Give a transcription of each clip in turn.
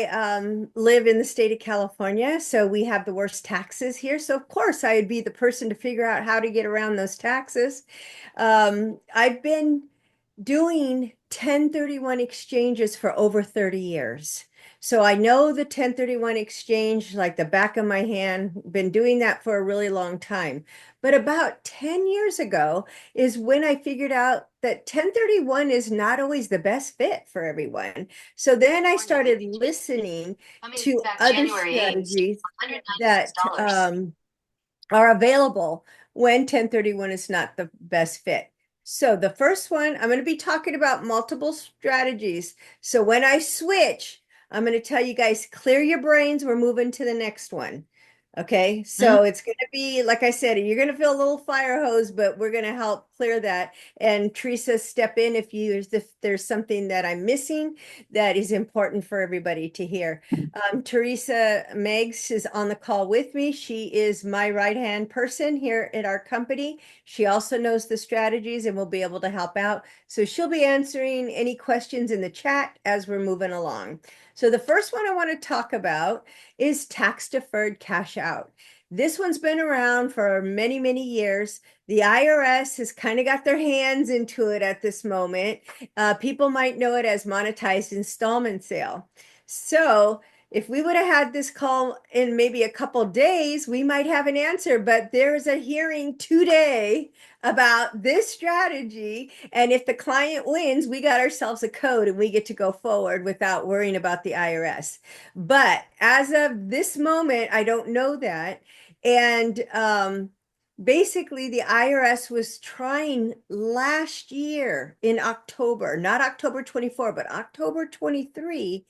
I live in the state of California, so we have the worst taxes here. So of course I'd be the person to figure out how to get around those taxes. I've been doing 1031 exchanges for over 30 years. So I know the 1031 exchange like the back of my hand, been doing that for a really long time. But about 10 years ago is when I figured out that 1031 is not always the best fit for everyone. So then I started listening to other strategies that are available when 1031 is not the best fit. So the first one, I'm going to be talking about multiple strategies. So when I switch, I'm going to tell you guys, clear your brains. We're moving to the next one. Okay, so it's going to be, like I said, you're going to feel a little fire hose, but we're going to help clear that. And Teresa, step in if there's something that I'm missing that is important for everybody to hear. Teresa Meggs is on the call with me. She is my right-hand person here at our company. She also knows the strategies and will be able to help out. So she'll be answering any questions in the chat as we're moving along. So the first one I want to talk about is tax deferred cash out. This one's been around for many, many years. The IRS has kind of got their hands into it at this moment. People might know it as monetized installment sale. So if we would have had this call in maybe a couple days, we might have an answer, but there's a hearing today about this strategy. And if the client wins, we got ourselves a code and we get to go forward without worrying about the IRS. But as of this moment, I don't know that. And basically, the IRS was trying last year in October, not October 24, but October 23.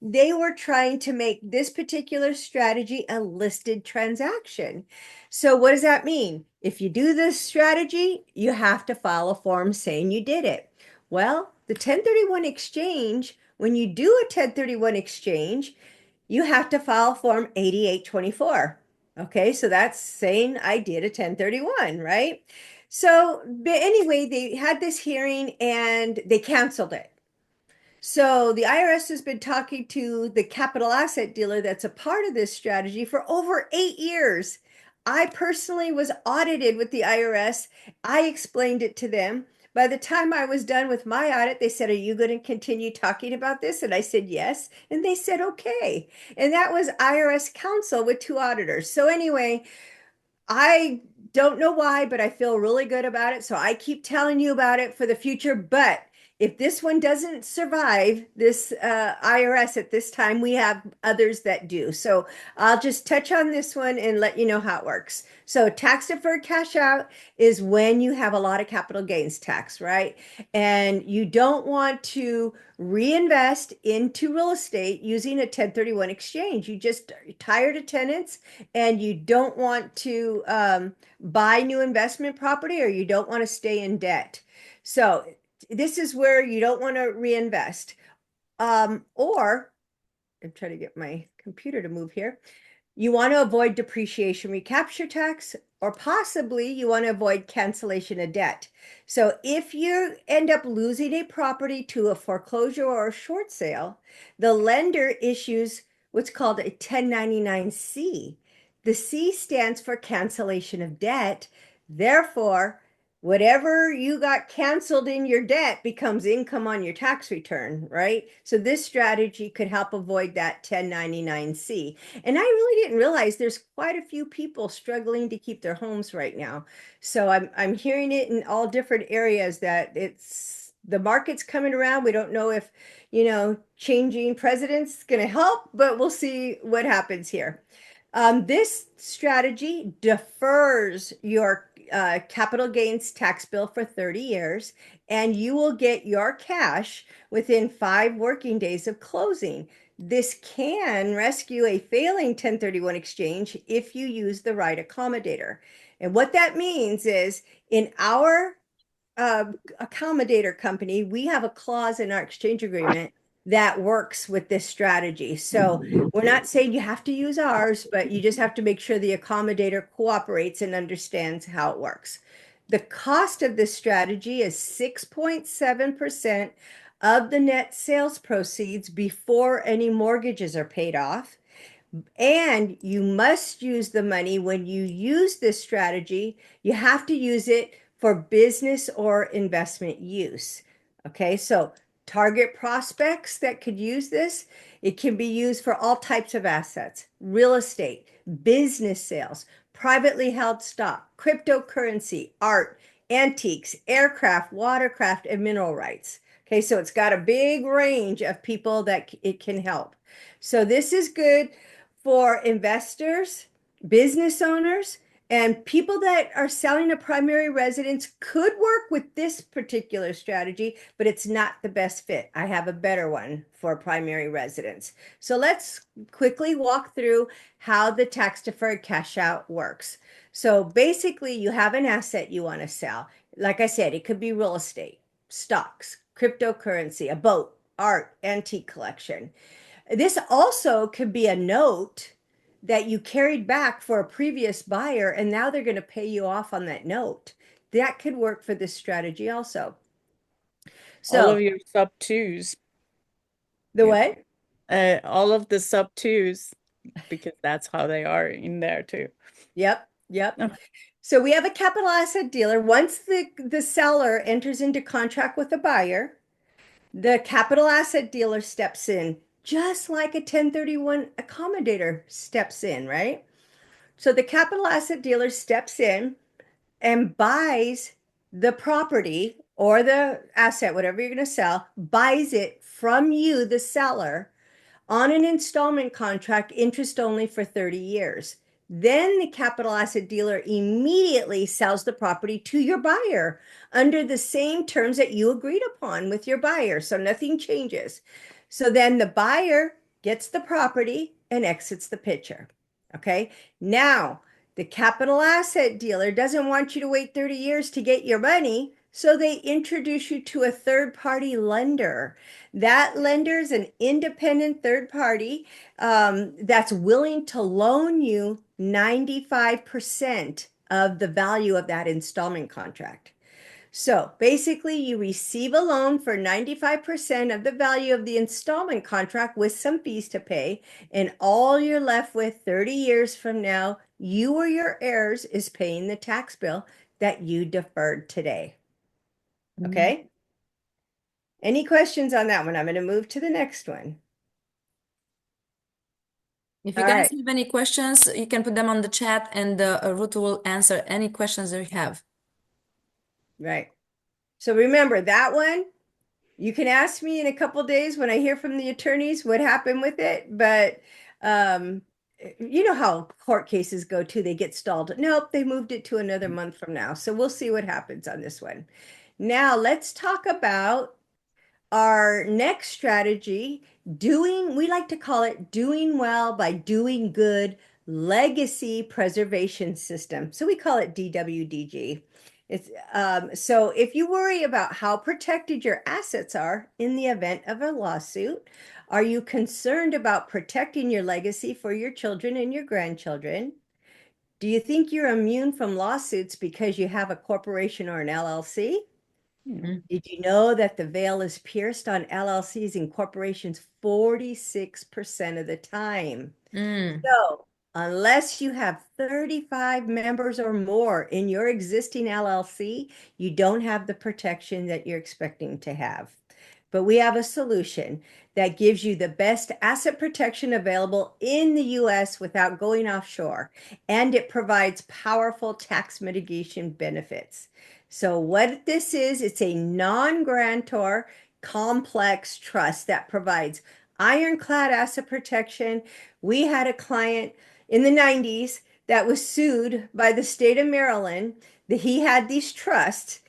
They were trying to make this particular strategy a listed transaction. So what does that mean? If you do this strategy, you have to file a form saying you did it. Well, the 1031 exchange, when you do a 1031 exchange, you have to file Form 8824. Okay, so that's saying I did a 1031, right? So, but anyway, they had this hearing and they canceled it. So the IRS has been talking to the capital asset dealer that's a part of this strategy for over 8 years. I personally was audited with the IRS. I explained it to them. By the time I was done with my audit, they said, "Are you going to continue talking about this?" And I said, "Yes." And they said, "Okay." And that was IRS counsel with two auditors. So anyway, I don't know why, but I feel really good about it. So I keep telling you about it for the future. But if this one doesn't survive this IRS at this time, we have others that do. So I'll just touch on this one and let you know how it works. So tax deferred cash out is when you have a lot of capital gains tax, right? And you don't want to reinvest into real estate using a 1031 exchange. You just are tired of tenants and you don't want to buy new investment property or you don't want to stay in debt. So this is where you don't want to reinvest. Or I'm trying to get my computer to move here. You want to avoid depreciation recapture tax, or possibly you want to avoid cancellation of debt. So if you end up losing a property to a foreclosure or a short sale, the lender issues what's called a 1099-C. The C stands for cancellation of debt. Therefore, whatever you got canceled in your debt becomes income on your tax return, right? So this strategy could help avoid that 1099-C. And I really didn't realize there's quite a few people struggling to keep their homes right now. So I'm hearing it in all different areas that it's the market's coming around. We don't know if, changing president's going to help, but we'll see what happens here. This strategy defers your capital gains tax bill for 30 years, and you will get your cash within 5 working days of closing. This can rescue a failing 1031 exchange if you use the right accommodator. And what that means is in our accommodator company, we have a clause in our exchange agreement that works with this strategy. So we're not saying you have to use ours, but you just have to make sure the accommodator cooperates and understands how it works. The cost of this strategy is 6.7% of the net sales proceeds before any mortgages are paid off. And you must use the money when you use this strategy. You have to use it for business or investment use. Okay, so target prospects that could use this, it can be used for all types of assets, real estate, business sales, privately held stock, cryptocurrency, art, antiques, aircraft, watercraft, and mineral rights. Okay, so it's got a big range of people that it can help. So this is good for investors, business owners, and people that are selling a primary residence could work with this particular strategy, but it's not the best fit. I have a better one for primary residence. So let's quickly walk through how the tax deferred cash out works. So basically, you have an asset you want to sell. Like I said, it could be real estate, stocks, cryptocurrency, a boat, art, antique collection. This also could be a note that you carried back for a previous buyer, and now they're going to pay you off on that note. That could work for this strategy also. All So of your sub twos. the Yeah. what? All of the sub twos, because that's how they are in there too. Yep, yep. Oh, So we have a capital asset dealer. Once the seller enters into contract with the buyer, the capital asset dealer steps in, just like a 1031 accommodator steps in, right? So the capital asset dealer steps in and buys the property or the asset, whatever you're going to sell, buys it from you, the seller, on an installment contract, interest only for 30 years. Then the capital asset dealer immediately sells the property to your buyer under the same terms that you agreed upon with your buyer. So nothing changes. So then the buyer gets the property and exits the picture. Okay. Now, the capital asset dealer doesn't want you to wait 30 years to get your money. So they introduce you to a third party lender. That lender is an independent third party that's willing to loan you 95% of the value of that installment contract. So basically, you receive a loan for 95% of the value of the installment contract with some fees to pay, and all you're left with 30 years from now, you or your heirs is paying the tax bill that you deferred today. mm. Okay? Any questions on that one? I'm going to move to the next one. If you All guys right. have any questions, you can put them on the chat and Ruth will answer any questions that you have. Right. So remember that one, you can ask me in a couple days when I hear from the attorneys what happened with it, but um you know how court cases go too, they get stalled. Nope, they moved it to another month from now. So we'll see what happens on this one. Now let's talk about our next strategy, we like to call it doing well by doing good legacy preservation system. So we call it DWDG. So if you worry about how protected your assets are in the event of a lawsuit, are you concerned about protecting your legacy for your children and your grandchildren? Do you think you're immune from lawsuits because you have a corporation or an LLC? Mm. Did you know that the veil is pierced on LLCs and corporations 46% of the time? Mm. So, unless you have 35 members or more in your existing LLC, you don't have the protection that you're expecting to have. But we have a solution that gives you the best asset protection available in the US without going offshore, and it provides powerful tax mitigation benefits. So, what this is, it's a non-grantor complex trust that provides ironclad asset protection. We had a client in the 90s that was sued by the state of Maryland that he had these trusts.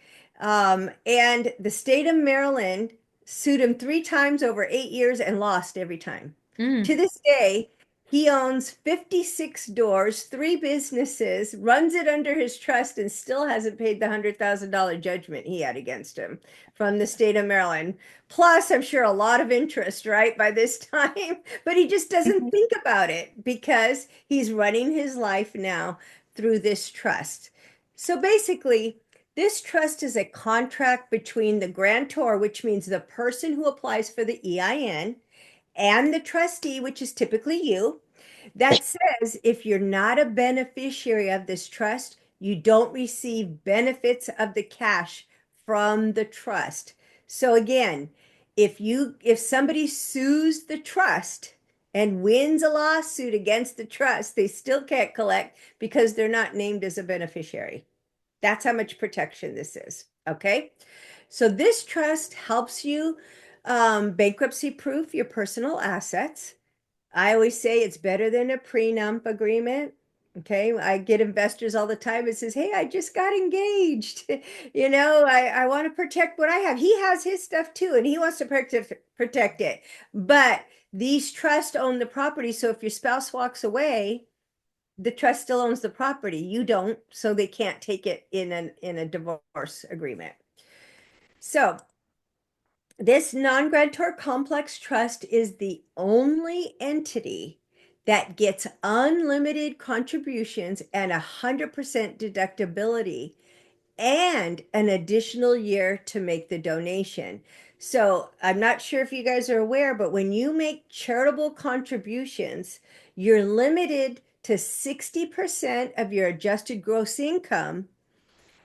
And the state of Maryland sued him 3 times over 8 years and lost every time. To Mm. this day, he owns 56 doors, 3 businesses, runs it under his trust, and still hasn't paid the $100,000 judgment he had against him from the state of Maryland. Plus, I'm sure a lot of interest, right, by this time, but he just doesn't think about it because he's running his life now through this trust. So basically, This trust is a contract between the grantor, which means the person who applies for the EIN, and the trustee, which is typically you, that says if you're not a beneficiary of this trust, you don't receive benefits of the cash from the trust. So again, if somebody sues the trust and wins a lawsuit against the trust, they still can't collect because they're not named as a beneficiary. That's how much protection this is. Okay. So this trust helps you bankruptcy proof your personal assets. I always say it's better than a prenup agreement. Okay. I get investors all the time. It says, hey, I just got engaged. I want to protect what I have. He has his stuff too, and he wants to protect it. But these trusts own the property. So if your spouse walks away, the trust still owns the property. You don't, so they can't take it in a divorce agreement. So this non-grantor complex trust is the only entity that gets unlimited contributions and 100% deductibility and an additional year to make the donation. So I'm not sure if you guys are aware, but when you make charitable contributions, you're limited to 60% of your adjusted gross income.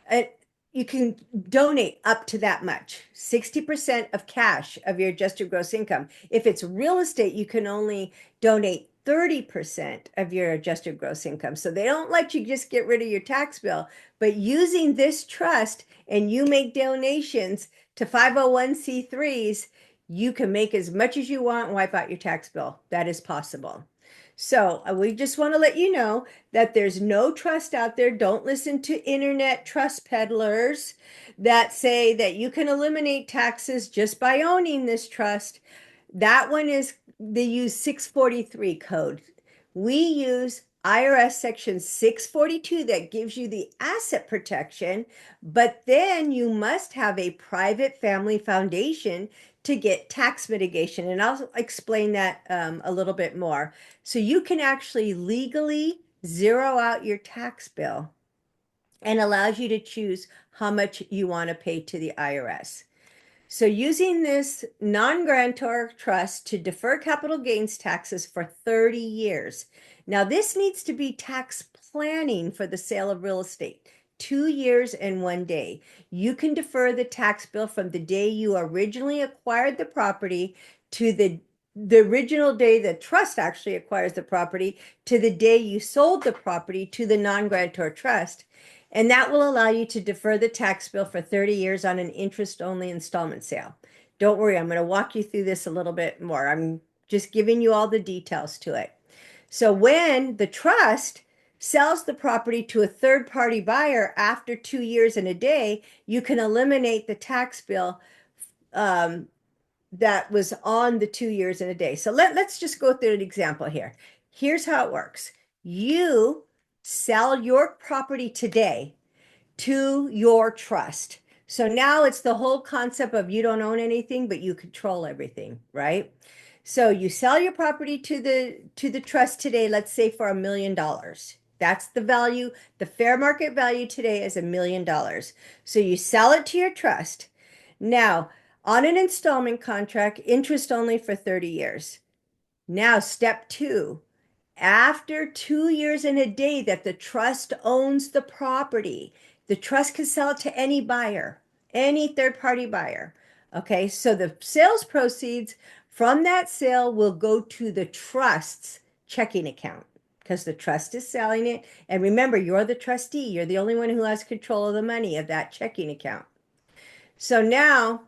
And you can donate up to that much, 60% of cash of your adjusted gross income. If it's real estate, you can only donate 30% of your adjusted gross income. So they don't let you just get rid of your tax bill, but using this trust and you make donations to 501c3s, you can make as much as you want and wipe out your tax bill. That is possible. So we just want to let you know that there's no trust out there. Don't listen to internet trust peddlers that say that you can eliminate taxes just by owning this trust. That one is, they use 643 code. We use IRS section 642 that gives you the asset protection, but then you must have a private family foundation to get tax mitigation. And I'll explain that a little bit more. So you can actually legally zero out your tax bill and allows you to choose how much you want to pay to the IRS. So using this non-grantor trust to defer capital gains taxes for 30 years. Now this needs to be tax planning for the sale of real estate. 2 years and 1 day. You can defer the tax bill from the day you originally acquired the property to the original day the trust actually acquires the property to the day you sold the property to the non-grantor trust. And that will allow you to defer the tax bill for 30 years on an interest-only installment sale. Don't worry, I'm going to walk you through this a little bit more. I'm just giving you all the details to it. So when the trust sells the property to a third-party buyer after 2 years and a day, you can eliminate the tax bill that was on the 2 years and a day. So let's just go through an example here. Here's how it works. You sell your property today to your trust. So now it's the whole concept of you don't own anything, but you control everything, right? So you sell your property to the trust today, let's say for $1 million. That's the value. The fair market value today is $1 million. So you sell it to your trust. Now, on an installment contract, interest only for 30 years. Now, step 2. After 2 years and a day that the trust owns the property, the trust can sell it to any buyer, any third-party buyer. Okay, so the sales proceeds from that sale will go to the trust's checking account because the trust is selling it. And remember, you're the trustee. You're the only one who has control of the money of that checking account. So now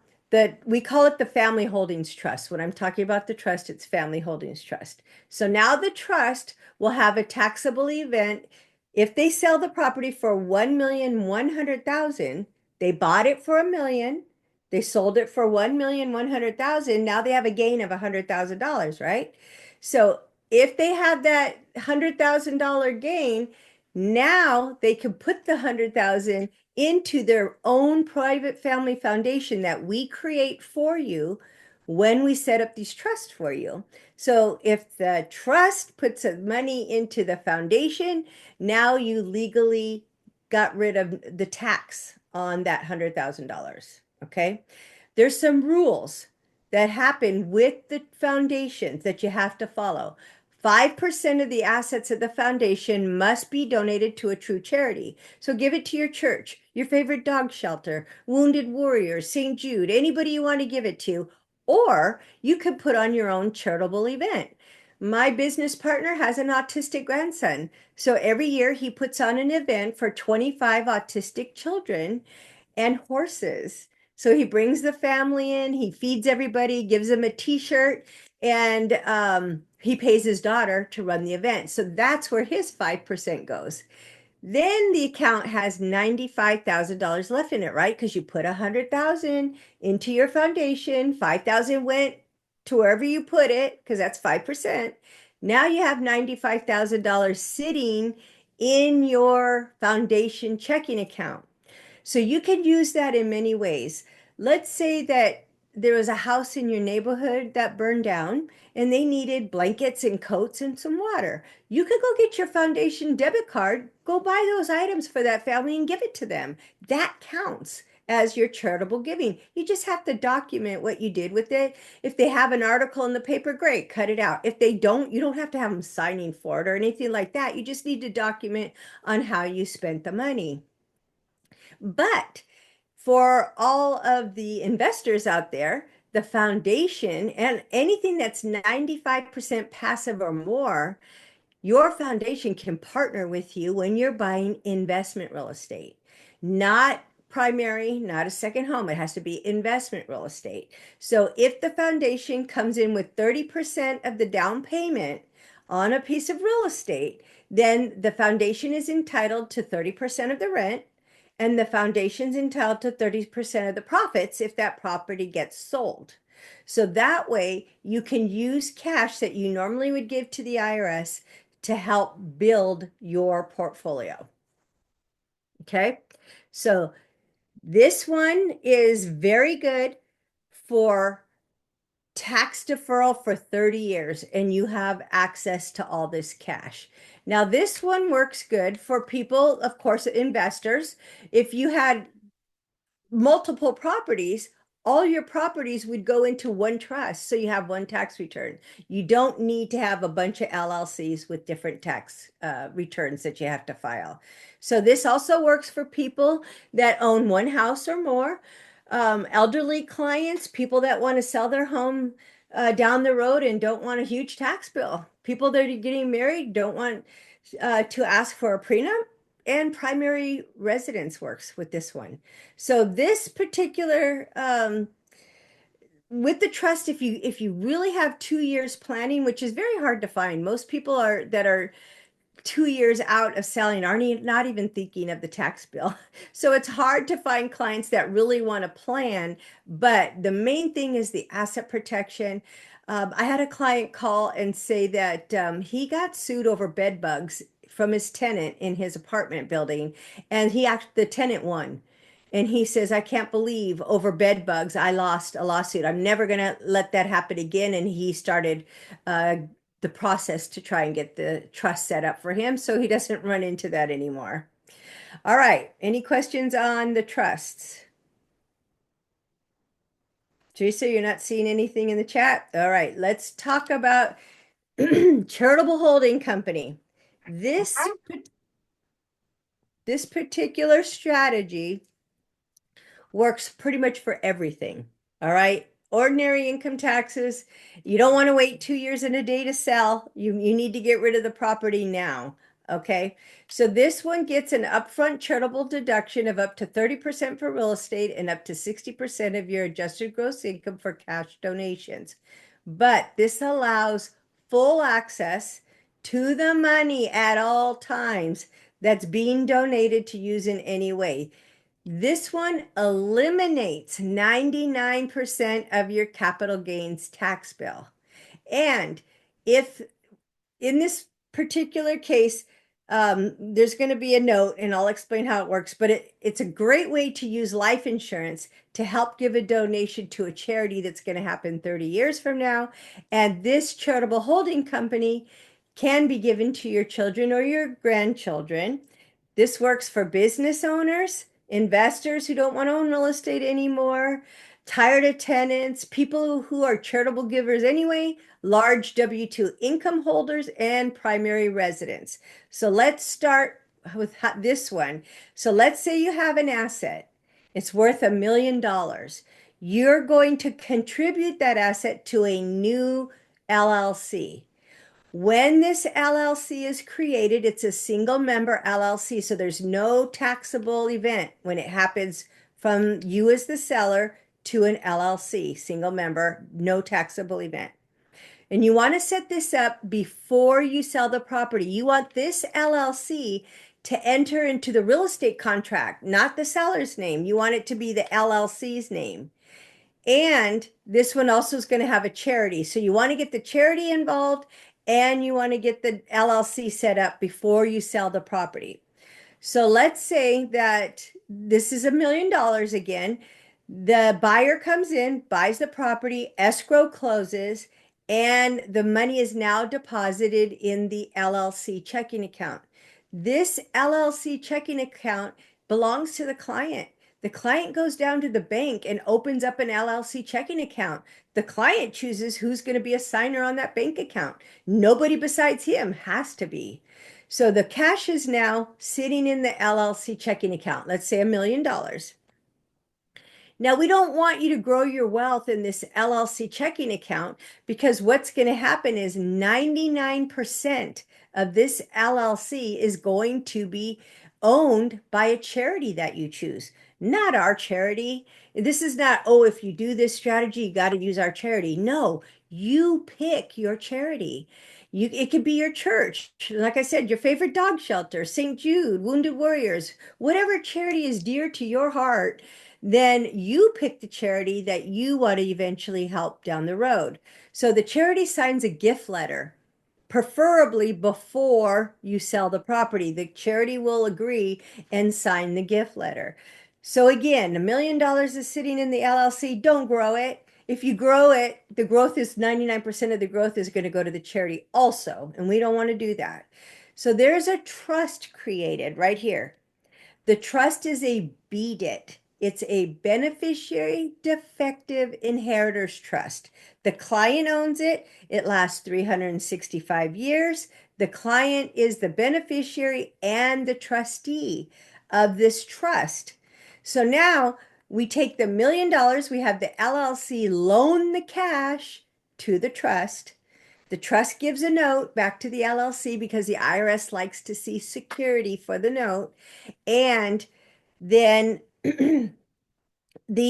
we call it the Family Holdings Trust. When I'm talking about the trust, it's Family Holdings Trust. So now the trust will have a taxable event. If they sell the property for $1,100,000, they bought it for $1 million, they sold it for $1,100,000. Now they have a gain of $100,000, right? So if they have that $100,000 gain, now they can put the $100,000 into their own private family foundation that we create for you when we set up these trusts for you. So if the trust puts money into the foundation, now you legally got rid of the tax on that $100,000. Okay. There's some rules that happen with the foundations that you have to follow. 5% of the assets of the foundation must be donated to a true charity. So give it to your church, your favorite dog shelter, Wounded Warriors, St. Jude, anybody you want to give it to, or you could put on your own charitable event. My business partner has an autistic grandson. So every year he puts on an event for 25 autistic children and horses. So he brings the family in, he feeds everybody, gives them a t-shirt, and he pays his daughter to run the event. So that's where his 5% goes. Then the account has $95,000 left in it, right? Because you put 100,000 into your foundation, 5,000 went to wherever you put it, because that's 5%. Now you have $95,000 sitting in your foundation checking account. So you can use that in many ways. Let's say that there was a house in your neighborhood that burned down and they needed blankets and coats and some water. You could go get your foundation debit card, go buy those items for that family and give it to them. That counts as your charitable giving. You just have to document what you did with it. If they have an article in the paper, great, cut it out. If they don't, you don't have to have them signing for it or anything like that. You just need to document on how you spent the money. But for all of the investors out there, the foundation and anything that's 95% passive or more, your foundation can partner with you when you're buying investment real estate, not primary, not a second home. It has to be investment real estate. So if the foundation comes in with 30% of the down payment on a piece of real estate, then the foundation is entitled to 30% of the rent, and the foundation's entitled to 30% of the profits if that property gets sold. So that way you can use cash that you normally would give to the IRS to help build your portfolio. Okay, so this one is very good for tax deferral for 30 years, and you have access to all this cash. Now, this one works good for people, of course, investors. If you had multiple properties, all your properties would go into one trust. So you have one tax return. You don't need to have a bunch of LLCs with different tax returns that you have to file. So this also works for people that own one house or more, elderly clients, people that want to sell their home down the road and don't want a huge tax bill. People that are getting married don't want to ask for a prenup, and primary residence works with this one. So this particular with the trust, if you really have 2 years planning, which is very hard to find, most people that are 2 years out of selling aren't not even thinking of the tax bill. So it's hard to find clients that really want to plan, but the main thing is the asset protection. I had a client call and say that he got sued over bed bugs from his tenant in his apartment building, and the tenant won. And he says, I can't believe over bed bugs, I lost a lawsuit. I'm never going to let that happen again. And he started the process to try and get the trust set up for him so he doesn't run into that anymore. All right. Any questions on the trusts? Teresa, you're not seeing anything in the chat? All right. Let's talk about charitable holding company. This particular strategy works pretty much for everything. All right. Ordinary income taxes. You don't want to wait 2 years and a day to sell. You need to get rid of the property now. Okay. So this one gets an upfront charitable deduction of up to 30% for real estate and up to 60% of your adjusted gross income for cash donations. But this allows full access to the money at all times that's being donated to use in any way. This one eliminates 99% of your capital gains tax bill. And if in this particular case, there's going to be a note and I'll explain how it works, but it's a great way to use life insurance to help give a donation to a charity that's going to happen 30 years from now. And this charitable holding company can be given to your children or your grandchildren. This works for business owners, investors who don't want to own real estate anymore, tired of tenants, people who are charitable givers anyway, large W-2 income holders, and primary residents. So let's start with this one. So let's say you have an asset. It's worth $1 million. You're going to contribute that asset to a new LLC. When this LLC is created, it's a single member LLC, so there's no taxable event when it happens from you as the seller to an LLC, single member, no taxable event. And you want to set this up before you sell the property. You want this LLC to enter into the real estate contract, not the seller's name. You want it to be the LLC's name. And this one also is going to have a charity. So you want to get the charity involved and you want to get the LLC set up before you sell the property. So let's say that this is $1 million again. The buyer comes in, buys the property, escrow closes, and the money is now deposited in the LLC checking account. This LLC checking account belongs to the client. The client goes down to the bank and opens up an LLC checking account. The client chooses who's going to be a signer on that bank account. Nobody besides him has to be. So the cash is now sitting in the LLC checking account. Let's say $1 million. Now, we don't want you to grow your wealth in this LLC checking account because what's going to happen is 99% of this LLC is going to be owned by a charity that you choose, not our charity. This is not, oh, if you do this strategy, you got to use our charity. No, you pick your charity. It could be your church, like I said, your favorite dog shelter, St. Jude, Wounded Warriors, whatever charity is dear to your heart, then you pick the charity that you want to eventually help down the road. So the charity signs a gift letter, preferably before you sell the property. The charity will agree and sign the gift letter. So again, $1 million is sitting in the LLC. Don't grow it. If you grow it, the growth is 99% of the growth is going to go to the charity also, and we don't want to do that. So there's a trust created right here. The trust is a BDIT. It's a beneficiary defective inheritors trust. The client owns it. It lasts 365 years. The client is the beneficiary and the trustee of this trust. So now we take the $1 million, we have the LLC loan the cash to the trust. The trust gives a note back to the LLC because the IRS likes to see security for the note. And then the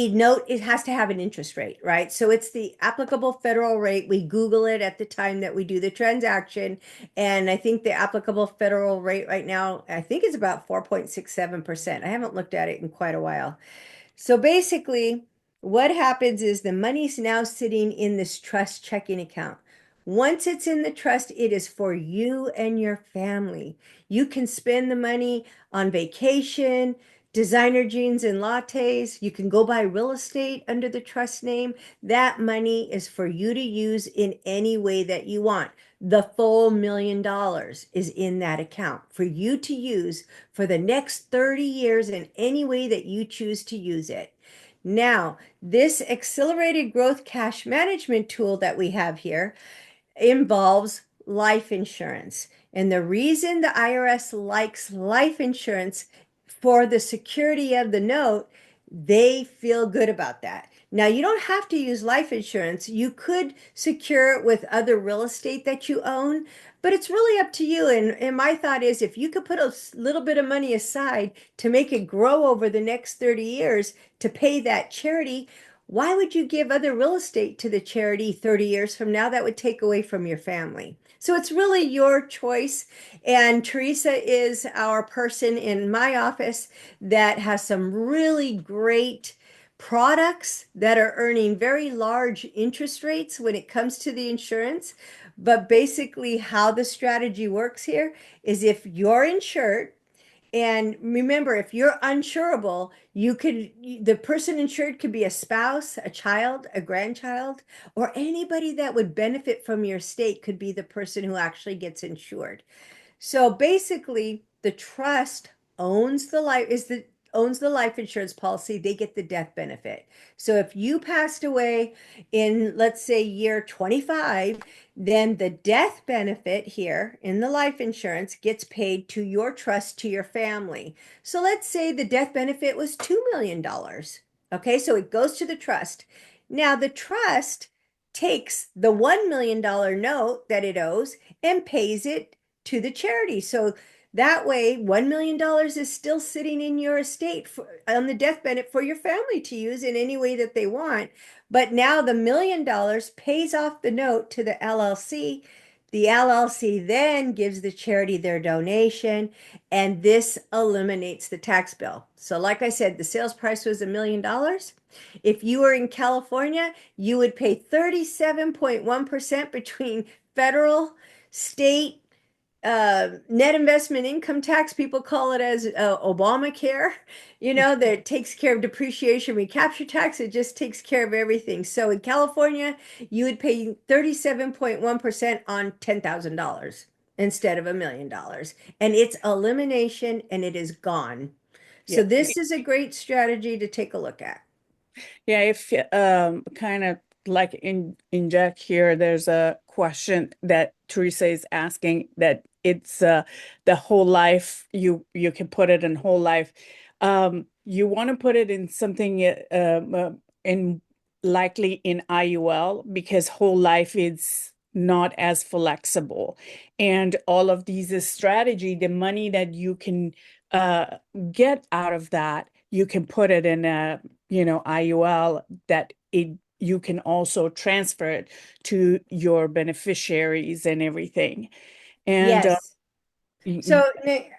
note, it has to have an interest rate, right? So it's the applicable federal rate. We Google it at the time that we do the transaction. And I think the applicable federal rate right now, I think it's about 4.67%. I haven't looked at it in quite a while. So basically, what happens is the money's now sitting in this trust checking account. Once it's in the trust, it is for you and your family. You can spend the money on vacation, designer jeans and lattes. You can go buy real estate under the trust name. That money is for you to use in any way that you want. The full $1 million is in that account for you to use for the next 30 years in any way that you choose to use it. Now, this accelerated growth cash management tool that we have here involves life insurance. And the reason the IRS likes life insurance for the security of the note, they feel good about that. Now, you don't have to use life insurance. You could secure it with other real estate that you own, but it's really up to you. And my thought is if you could put a little bit of money aside to make it grow over the next 30 years to pay that charity, why would you give other real estate to the charity 30 years from now? That would take away from your family. So it's really your choice. And Teresa is our person in my office that has some really great products that are earning very large interest rates when it comes to the insurance. But basically how the strategy works here is if you're insured, and remember, if you're insurable, the person insured could be a spouse, a child, a grandchild, or anybody that would benefit from your estate could be the person who actually gets insured. So basically, the trust owns the life, is the owns the life insurance policy, they get the death benefit. So if you passed away in, let's say, year 25, then the death benefit here in the life insurance gets paid to your trust, to your family. So let's say the death benefit was $2 million. Okay, so it goes to the trust. Now the trust takes the $1 million note that it owes and pays it to the charity. So that way, $1 million is still sitting in your estate on the death benefit for your family to use in any way that they want. But now the $1 million pays off the note to the LLC. The LLC then gives the charity their donation, and this eliminates the tax bill. So like I said, the sales price was $1 million. If you were in California, you would pay 37.1% between federal, state, net investment income tax. People call it as Obamacare, that takes care of depreciation, recapture tax. It just takes care of everything. So in California, you would pay 37.1% on $10,000 instead of $1 million. And it's elimination, and it is gone. So Yeah. this is a great strategy to take a look at. Yeah, if kind of like inject here, there's a question that Teresa is asking that it's the whole life, you can put it in whole life. You want to put it in something in likely in IUL, because whole life is not as flexible. And all of these strategy, the money that you can get out of that, you can put it in a IUL that you can also transfer it to your beneficiaries and everything. And Yes. So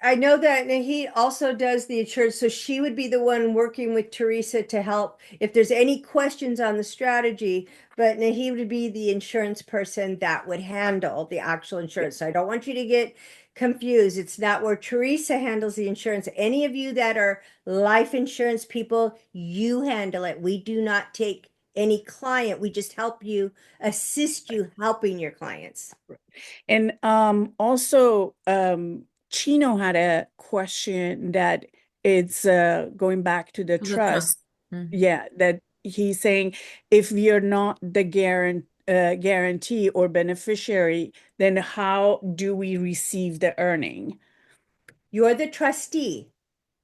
I know that Naheed also does the insurance, so she would be the one working with Teresa to help if there's any questions on the strategy, but Naheed would be the insurance person that would handle the actual insurance. So I don't want you to get confused. It's not where Teresa handles the insurance. Any of you that are life insurance people, you handle it. We do not take any client. We just help you, assist you helping your clients. And also, Chino had a question that it's going back to the To the trust. trust. Mhm. Yeah, that he's saying if you're not the guarantee or beneficiary, then how do we receive the earning? You're the trustee.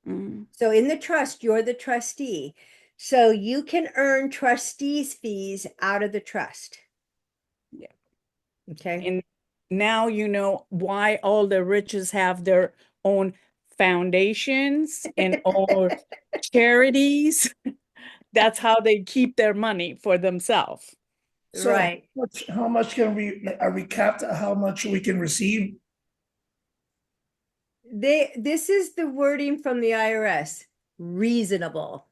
Mm. So in the trust, you're the trustee. So you can earn trustees fees out of the trust. Yeah. Okay. And now you know why all the riches have their own foundations and all charities. That's how they keep their money for themselves. So Right. how much can we, are we capped at how much we can receive? This is the wording from the IRS, reasonable.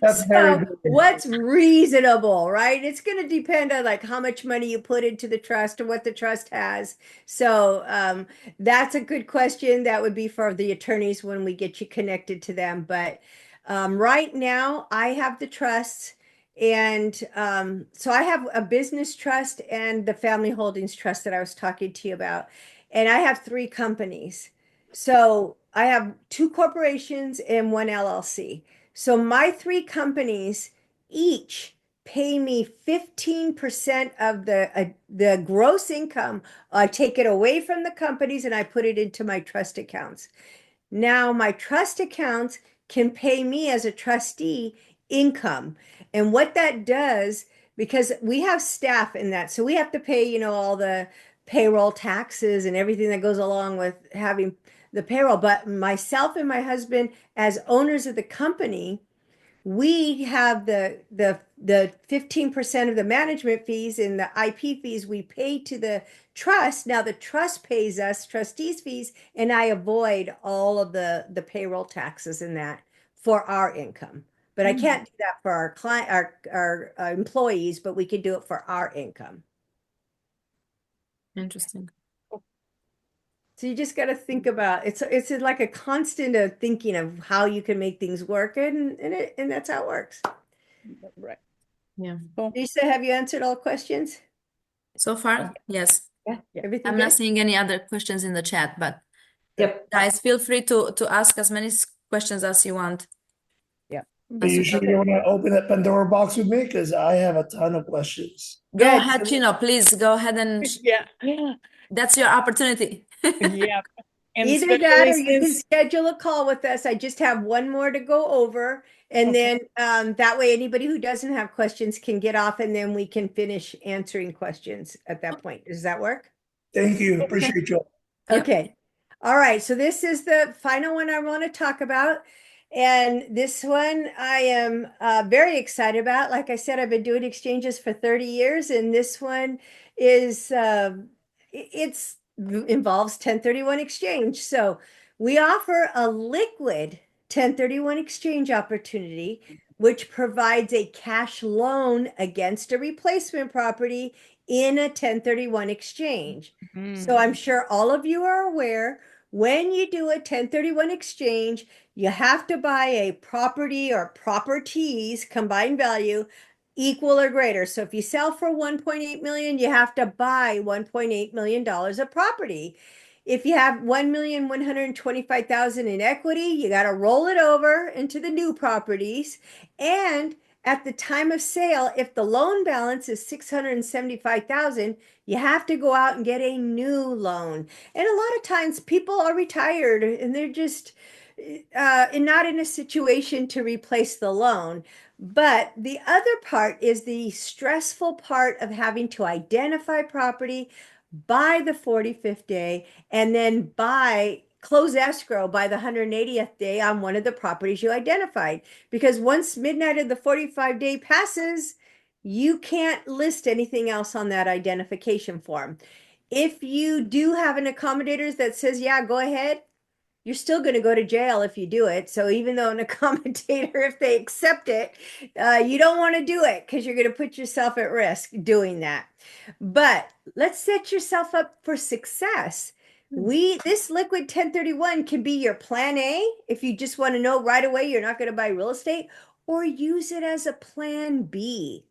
That's very So good. what's reasonable, right? It's going to depend on like how much money you put into the trust or what the trust has. So that's a good question. That would be for the attorneys when we get you connected to them. But right now, I have the trusts. And so I have a business trust and the family holdings trust that I was talking to you about. And I have 3 companies. So I have 2 corporations and 1 LLC. So my 3 companies each pay me 15% of the gross income. I take it away from the companies and I put it into my trust accounts. Now my trust accounts can pay me as a trustee income. And what that does, because we have staff in that, so we have to pay, all the payroll taxes and everything that goes along with having the payroll. But myself and my husband, as owners of the company, we have the 15% of the management fees and the IP fees we pay to the trust. Now the trust pays us trustees fees, and I avoid all of the payroll taxes in that for our income. But I can't do that for our client, our employees, but we can do it for our income. Interesting. So you just got to think about it's like a constant of thinking of how you can make things work, and that's how it works. Right. Yeah. Cool. Lisa, have you answered all questions? So far, yes. Yeah, Yeah. everything I'm not good? seeing any other questions in the chat, but Yep. Guys, feel free to ask as many questions as you want. But you sure you want to open that Pandora box with me? Because I have a ton of questions. Go Good. ahead, Chino, please go ahead and Yeah. that's your opportunity. Yeah. And Either that especially or you can since, schedule a call with us. I just have one more to go over. And Okay. then that way anybody who doesn't have questions can get off and then we can finish answering questions at that point. Does that work? Thank you. Appreciate you. Yep. Okay. All right. So this is the final one I want to talk about. And this one I am very excited about. Like I said, I've been doing exchanges for 30 years, and this one is it's involves 1031 exchange. So we offer a liquid 1031 exchange opportunity, which provides a cash loan against a replacement property in a 1031 exchange. So I'm sure all of you are aware when you do a 1031 exchange, you have to buy a property or properties combined value equal or greater. So if you sell for 1.8 million, you have to buy 1.8 million dollars of property. If you have 1,125,000 in equity, you got to roll it over into the new properties. And at the time of sale, if the loan balance is 675,000, you have to go out and get a new loan. And a lot of times people are retired and they're just not in a situation to replace the loan. But the other part is the stressful part of having to identify property by the 45th day and then close escrow by the 180th day on one of the properties you identified. Because once midnight of the 45-day passes, you can't list anything else on that identification form. If you do have an accommodator that says, yeah, go ahead, you're still going to go to jail if you do it. So even though an accommodator, if they accept it, you don't want to do it because you're going to put yourself at risk doing that. But let's set yourself up for success. This liquid 1031 can be your plan A if you just want to know right away you're not going to buy real estate, or use it as a plan B,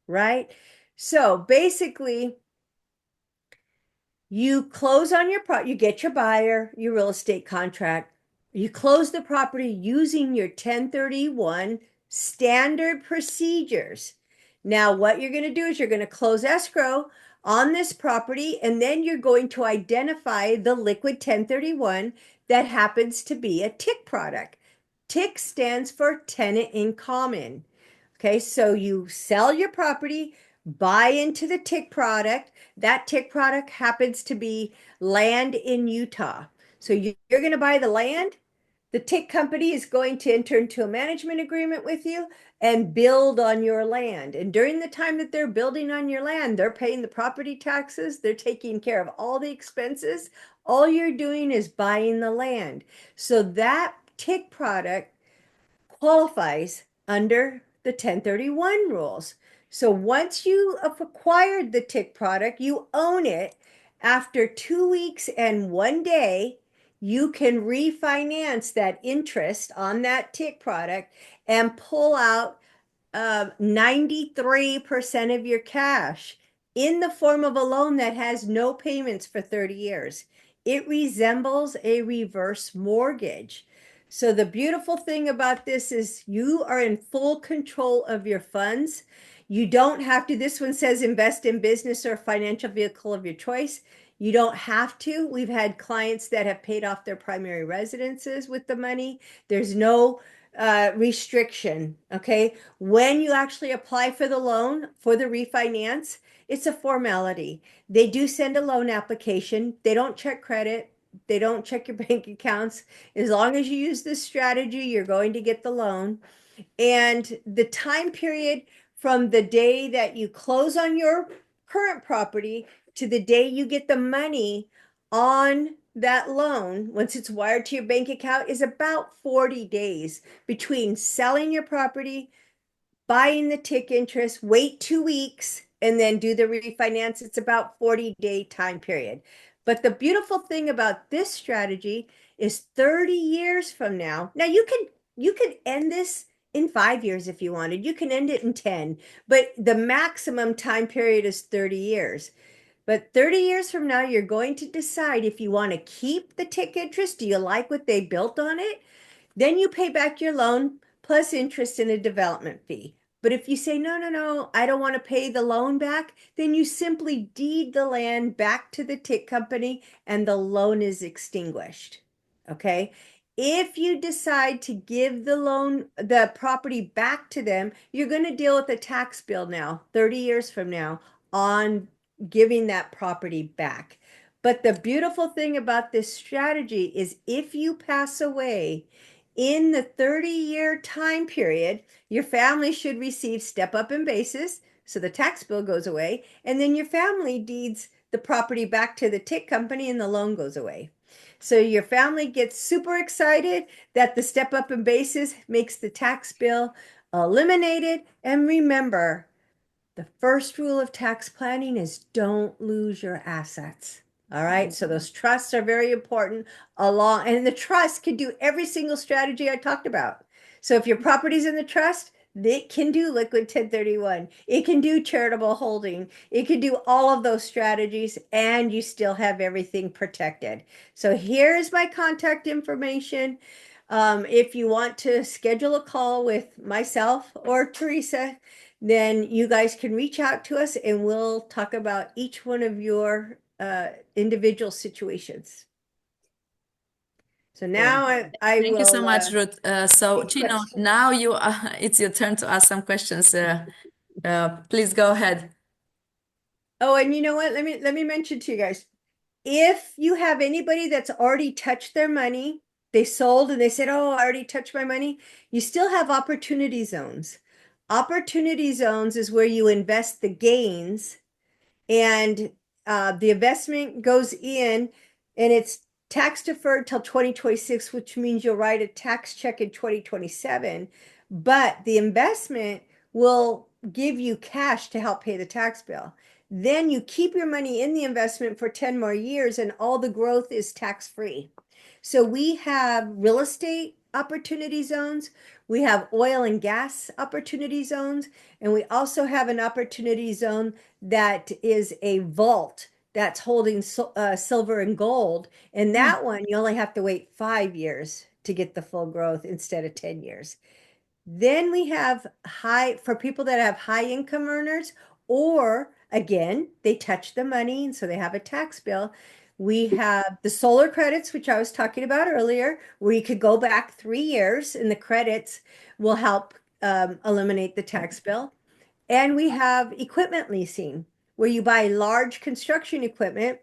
right? So basically, you close on you get your buyer, your real estate contract. You close the property using your 1031 standard procedures. Now, what you're going to do is you're going to close escrow on this property, and then you're going to identify the liquid 1031 that happens to be a TIC product. TIC stands for tenant in common. Okay, so you sell your property, buy into the TIC product. That TIC product happens to be land in Utah. So you're going to buy the land. The TIC company is going to enter into a management agreement with you and build on your land. And during the time that they're building on your land, they're paying the property taxes, they're taking care of all the expenses. All you're doing is buying the land. So that TIC product qualifies under the 1031 rules. So once you have acquired the TIC product, you own it. After 2 weeks and 1 day, you can refinance that interest on that TIC product and pull out 93% of your cash in the form of a loan that has no payments for 30 years. It resembles a reverse mortgage. So the beautiful thing about this is you are in full control of your funds. You don't have to, this one says invest in business or financial vehicle of your choice. You don't have to. We've had clients that have paid off their primary residences with the money. There's no restriction. Okay. When you actually apply for the loan for the refinance, it's a formality. They do send a loan application. They don't check credit. They don't check your bank accounts. As long as you use this strategy, you're going to get the loan. And the time period from the day that you close on your current property to the day you get the money on that loan, once it's wired to your bank account, is about 40 days between selling your property, buying the TIC interest, wait 2 weeks, and then do the refinance. It's about 40-day time period. But the beautiful thing about this strategy is 30 years from now. Now you can end this in 5 years if you wanted. You can end it in 10, but the maximum time period is 30 years. But 30 years from now, you're going to decide if you want to keep the TIC interest. Do you like what they built on it? Then you pay back your loan plus interest and a development fee. But if you say, no, no, no, I don't want to pay the loan back, then you simply deed the land back to the TIC company and the loan is extinguished. Okay. If you decide to give the property back to them, you're going to deal with a tax bill now, 30 years from now, on giving that property back. But the beautiful thing about this strategy is if you pass away in the 30-year time period, your family should receive step up in basis, so the tax bill goes away, and then your family deeds the property back to the TIC company and the loan goes away. So your family gets super excited that the step up in basis makes the tax bill eliminated. And remember, the first rule of tax planning is don't lose your assets. All right. So those trusts are very important and the trust can do every single strategy I talked about. So if your property's in the trust, it can do liquid 1031. It can do charitable holding. It can do all of those strategies and you still have everything protected. So here's my contact information. If you want to schedule a call with myself or Teresa, then you guys can reach out to us and we'll talk about each one of your individual situations. So now I Thank will. you so much, Ruth. So take Chino, questions. now it's your turn to ask some questions. Please go ahead. Oh, and you know what? Let me mention to you guys. If you have anybody that's already touched their money, they sold and they said, "Oh, I already touched my money," you still have opportunity zones. Opportunity zones is where you invest the gains and the investment goes in and it's tax deferred till 2026, which means you'll write a tax check in 2027. But the investment will give you cash to help pay the tax bill. Then you keep your money in the investment for 10 more years and all the growth is tax free. So we have real estate opportunity zones, we have oil and gas opportunity zones, and we also have an opportunity zone that is a vault that's holding silver and gold. And that one, you only have to wait 5 years to get the full growth instead of 10 years. Then we have for people that have high income earners, or again, they touch the money and so they have a tax bill. We have the solar credits, which I was talking about earlier, where you could go back 3 years and the credits will help eliminate the tax bill. And we have equipment leasing, where you buy large construction equipment.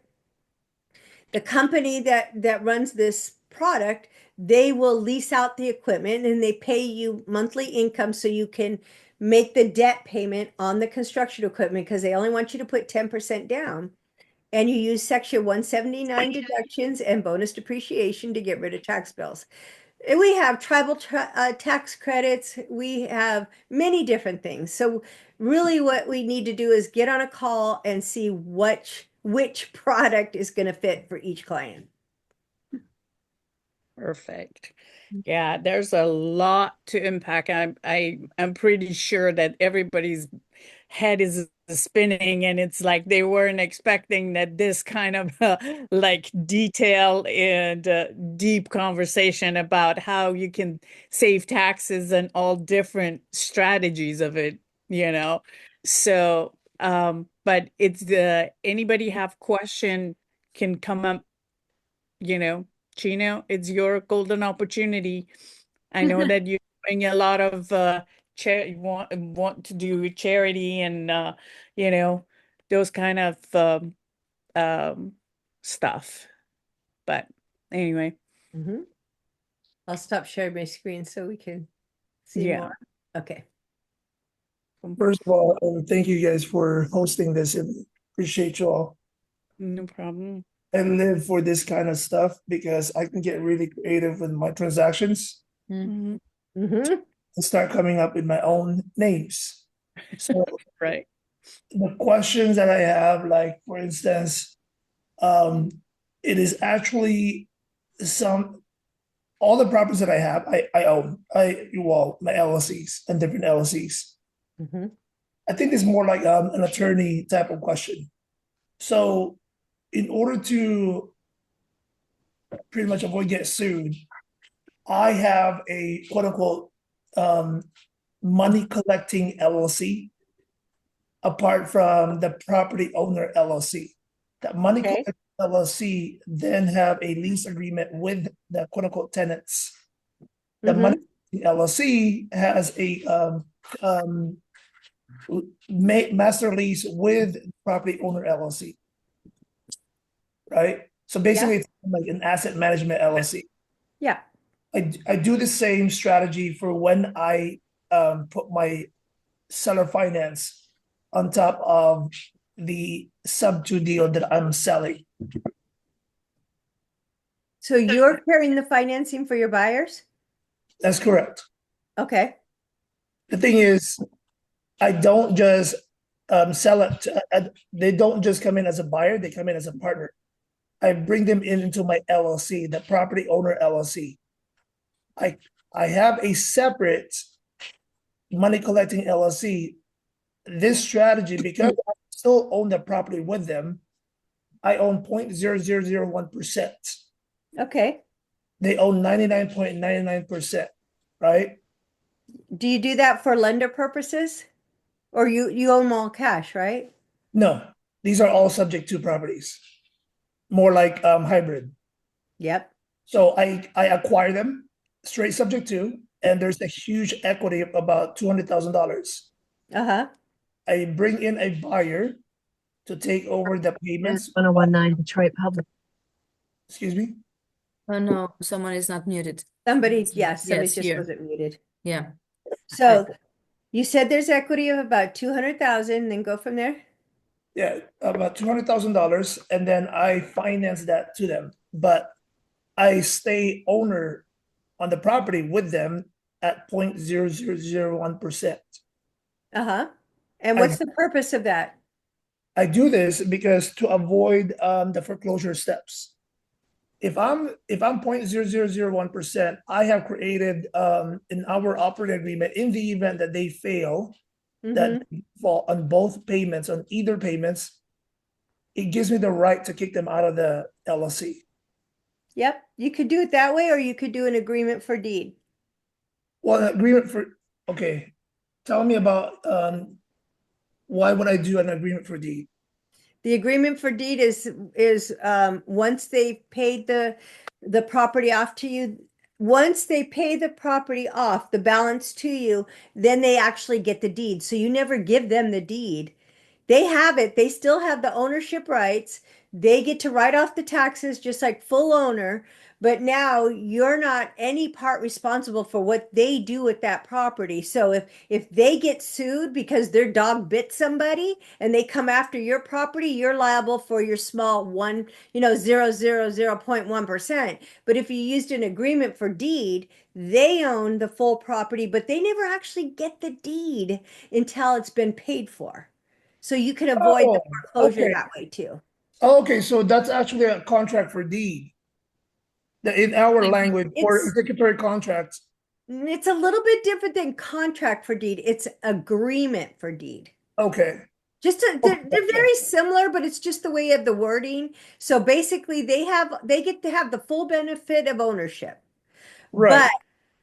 The company that runs this product, they will lease out the equipment and they pay you monthly income so you can make the debt payment on the construction equipment because they only want you to put 10% down. And you use Section 179 deductions and bonus depreciation to get rid of tax bills. And we have tribal tax credits. We have many different things. So really what we need to do is get on a call and see which product is going to fit for each client. Perfect. Yeah, there's a lot to unpack. I'm pretty sure that everybody's head is spinning and it's like they weren't expecting that this kind of like detail and deep conversation about how you can save taxes and all different strategies of it, you know. So but it's anybody have question can come up, you know. Chino, it's your golden opportunity. I know that you're doing a lot of you want to do charity and you know, those kind of stuff. But anyway, I'll stop sharing my screen so we can see yeah. more. Okay. First of all, thank you guys for hosting this and appreciate you all. No problem. I live for this kind of stuff because I can get really creative with my transactions Mhm. and start coming up with my own names. So Right. the questions that I have, like for instance, it is actually all the properties that I have, I own. My LLCs and different LLCs. I think it's more like an attorney type of question. So in order to pretty much avoid getting sued, I have a quote unquote money collecting LLC apart from the property owner LLC. That money Okay. collecting LLC then have a lease agreement with the quote unquote tenants. The Mhm. money LLC has a master lease with property owner LLC, right? So basically, it's like an asset management LLC. Yeah. I do the same strategy for when I put my seller finance on top of the sub two deal that I'm selling. So you're carrying the financing for your buyers? That's correct. Okay. The thing is, I don't just sell it. They don't just come in as a buyer; they come in as a partner. I bring them in into my LLC, the property owner LLC. I I have a separate money collecting LLC. This strategy, because I still own the property with them, I own 0.0001%. Okay. They own 99.99%, right? Do you do that for lender purposes? Or you own them all cash, right? No, these are all subject to properties, more like hybrid. Yep. So I acquire them straight subject to, and there's a huge equity of about $200,000. Uh-huh. I bring in a buyer to take over the payments. 1019 Detroit Public. Excuse me. Oh no, someone is not muted. Somebody, yes, somebody Yes, just here. wasn't muted. Yeah. So you said there's equity of about 200,000, then go from there? Yeah, about $200,000, and then I finance that to them. But I stay owner on the property with them at 0.0001%. Uh-huh. And I- what's the purpose of that? I do this because to avoid the foreclosure steps. If I'm 0.0001%, I have created in our operating agreement in the event that they fail, Mhm. that they fall on both payments, on either payments, it gives me the right to kick them out of the LLC. Yep. You could do it that way, or you could do an agreement for deed. Well, an agreement for, okay, tell me about why would I do an agreement for deed? The agreement for deed is once they've paid the property off to you, once they pay the property off, the balance to you, then they actually get the deed. So you never give them the deed. They have it. They still have the ownership rights. They get to write off the taxes just like full owner, but now you're not any part responsible for what they do with that property. So if they get sued because their dog bit somebody and they come after your property, you're liable for your small 0.1%. But if you used an agreement for deed, they own the full property, but they never actually get the deed until it's been paid for. So you can avoid the Oh, foreclosure okay. that way too. Okay, so that's actually a contract for deed. In our language, or It's executory contracts. it's a little bit different than contract for deed. It's agreement for deed. Okay, They're very similar, but it's just the way of the wording. So basically they get to have the full benefit of ownership. right. But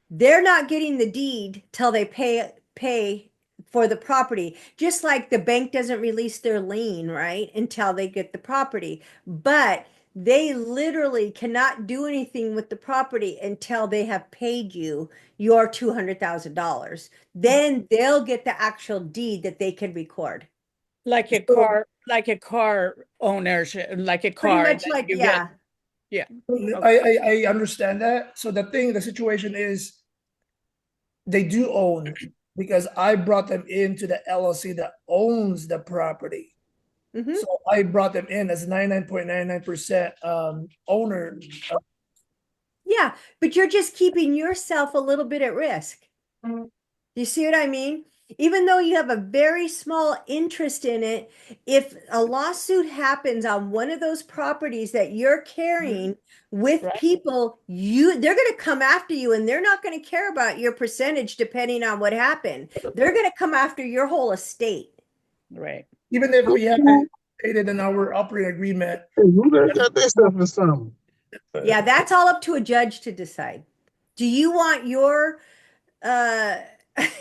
they're not getting the deed till they pay for the property. Just like the bank doesn't release their lien, right, until they get the property. But they literally cannot do anything with the property until they have paid you your $200,000. Then they'll get the actual deed that they can record. Like a car ownership, like a Pretty car much that like, you get. yeah. Yeah. I understand that. So the situation is they do own because I brought them into the LLC that owns the property. Mhm. So I brought them in as 99.99% owner. Yeah, but you're just keeping yourself a little bit at risk. You see what I mean? Even though you have a very small interest in it, if a lawsuit happens on one of those properties that you're carrying with Right. people, they're going to come after you and they're not going to care about your percentage depending on what happened. They're going to come after your whole estate. Right. Even if we have stated in our operating agreement. Hey, who that got their stuff in some? Yeah, that's all up to a judge to decide. Do you want your uh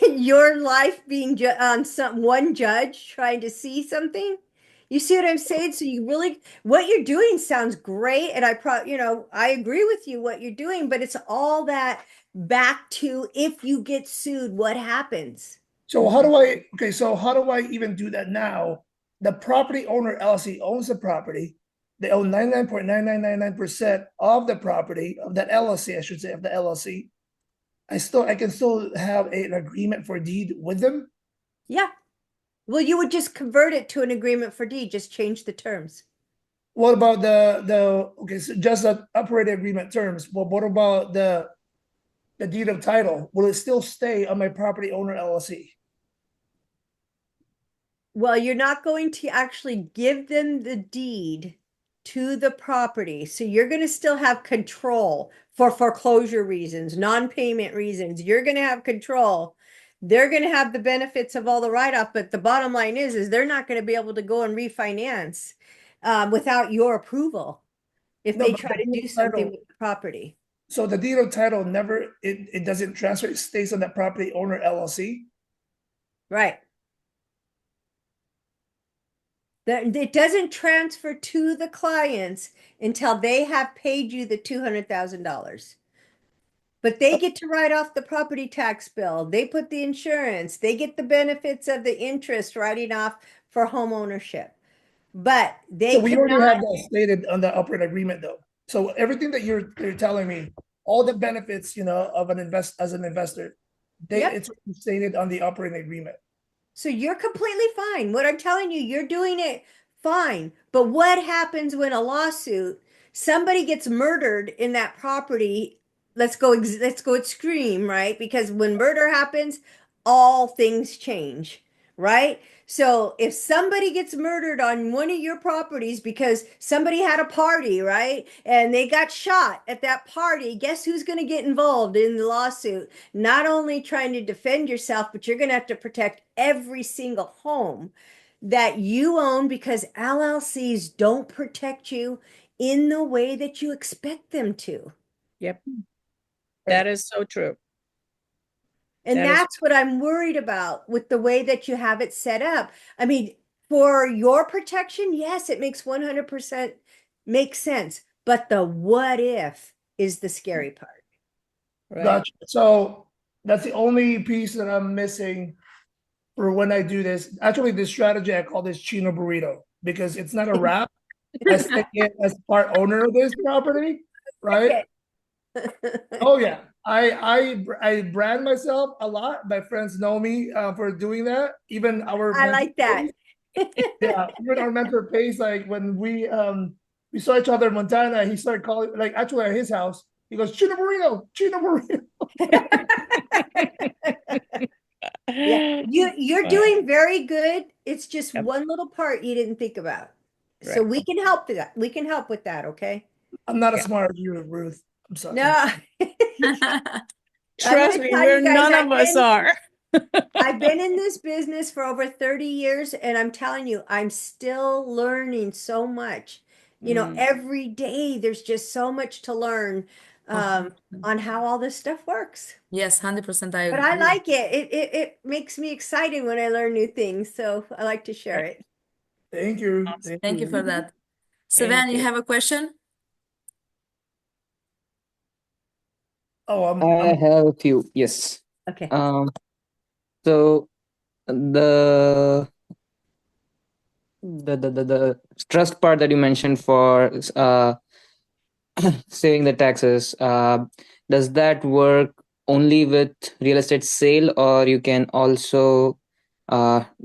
your life being on one judge trying to see something? You see what I'm saying? So you really, what you're doing sounds great, and I agree with you what you're doing, but it's all that back to if you get sued, what happens? So how do I even do that now? The property owner LLC owns the property. They own 99.9999% of the property of that LLC, I should say, of the LLC. I can still have an agreement for deed with them. Yeah. Well, you would just convert it to an agreement for deed, just change the terms. What about so just the operating agreement terms? Well, what about the deed of title? Will it still stay on my property owner LLC? Well, you're not going to actually give them the deed to the property. So you're going to still have control for foreclosure reasons, non-payment reasons. You're going to have control. They're going to have the benefits of all the write-off, but the bottom line is they're not going to be able to go and refinance without your approval if No, they but try the to deed do of something title- with the property. So the deed of title it doesn't transfer, it stays on that property owner LLC. Right. That it doesn't transfer to the clients until they have paid you the $200,000. But they get to write off the property tax bill. They put the insurance. They get the benefits of the interest writing off for home ownership. But they So we already cannot, have that stated on the operating agreement though. So everything that you're telling me, all the benefits, of an investor, Yep. it's stated on the operating agreement. so you're completely fine. What I'm telling you, you're doing it fine. But what happens when a lawsuit, somebody gets murdered in that property? Let's go extreme, right? Because when murder happens, all things change, right? So if somebody gets murdered on one of your properties because somebody had a party, right? And they got shot at that party, guess who's going to get involved in the lawsuit? Not only trying to defend yourself, but you're going to have to protect every single home that you own because LLCs don't protect you in the way that you expect them to. Yep. That is so true. And That is- that's what I'm worried about with the way that you have it set up. I mean, for your protection, yes, it makes 100% make sense. But the what if is the scary part. Right. Gotcha. So that's the only piece that I'm missing for when I do this. Actually, this strategy, I call this Chino Burrito because it's not a wrap. I stick it as part owner of this property, right? Oh yeah. I brand myself a lot. My friends know me for doing that. Even our I like that. yeah, even our mentor pays like when we saw each other in Montana, he started calling like actually at his house. He goes, Chino Burrito, Chino Burrito. Yeah, you're Wow. doing very good. It's just Yep. one little part you didn't think about. So Right. we can help with that. We can help with that, okay? I'm not as Yeah. smart as you, Ruth. I'm sorry. No. Trust me, tell you we're guys, none of us are. I've been in this business for over 30 years, and I'm telling you, I'm still learning so much. Mm. Every day there's just so much to learn on how all this stuff works. Yes, 100% I But I agree. like it. It makes me excited when I learn new things, so I like to share it. Thank you. Thank you for that. Thank Savan, you you. have a question? Oh, I have a few, yes. Okay. So the the trust part that you mentioned for saving the taxes, does that work only with real estate sale, or you can also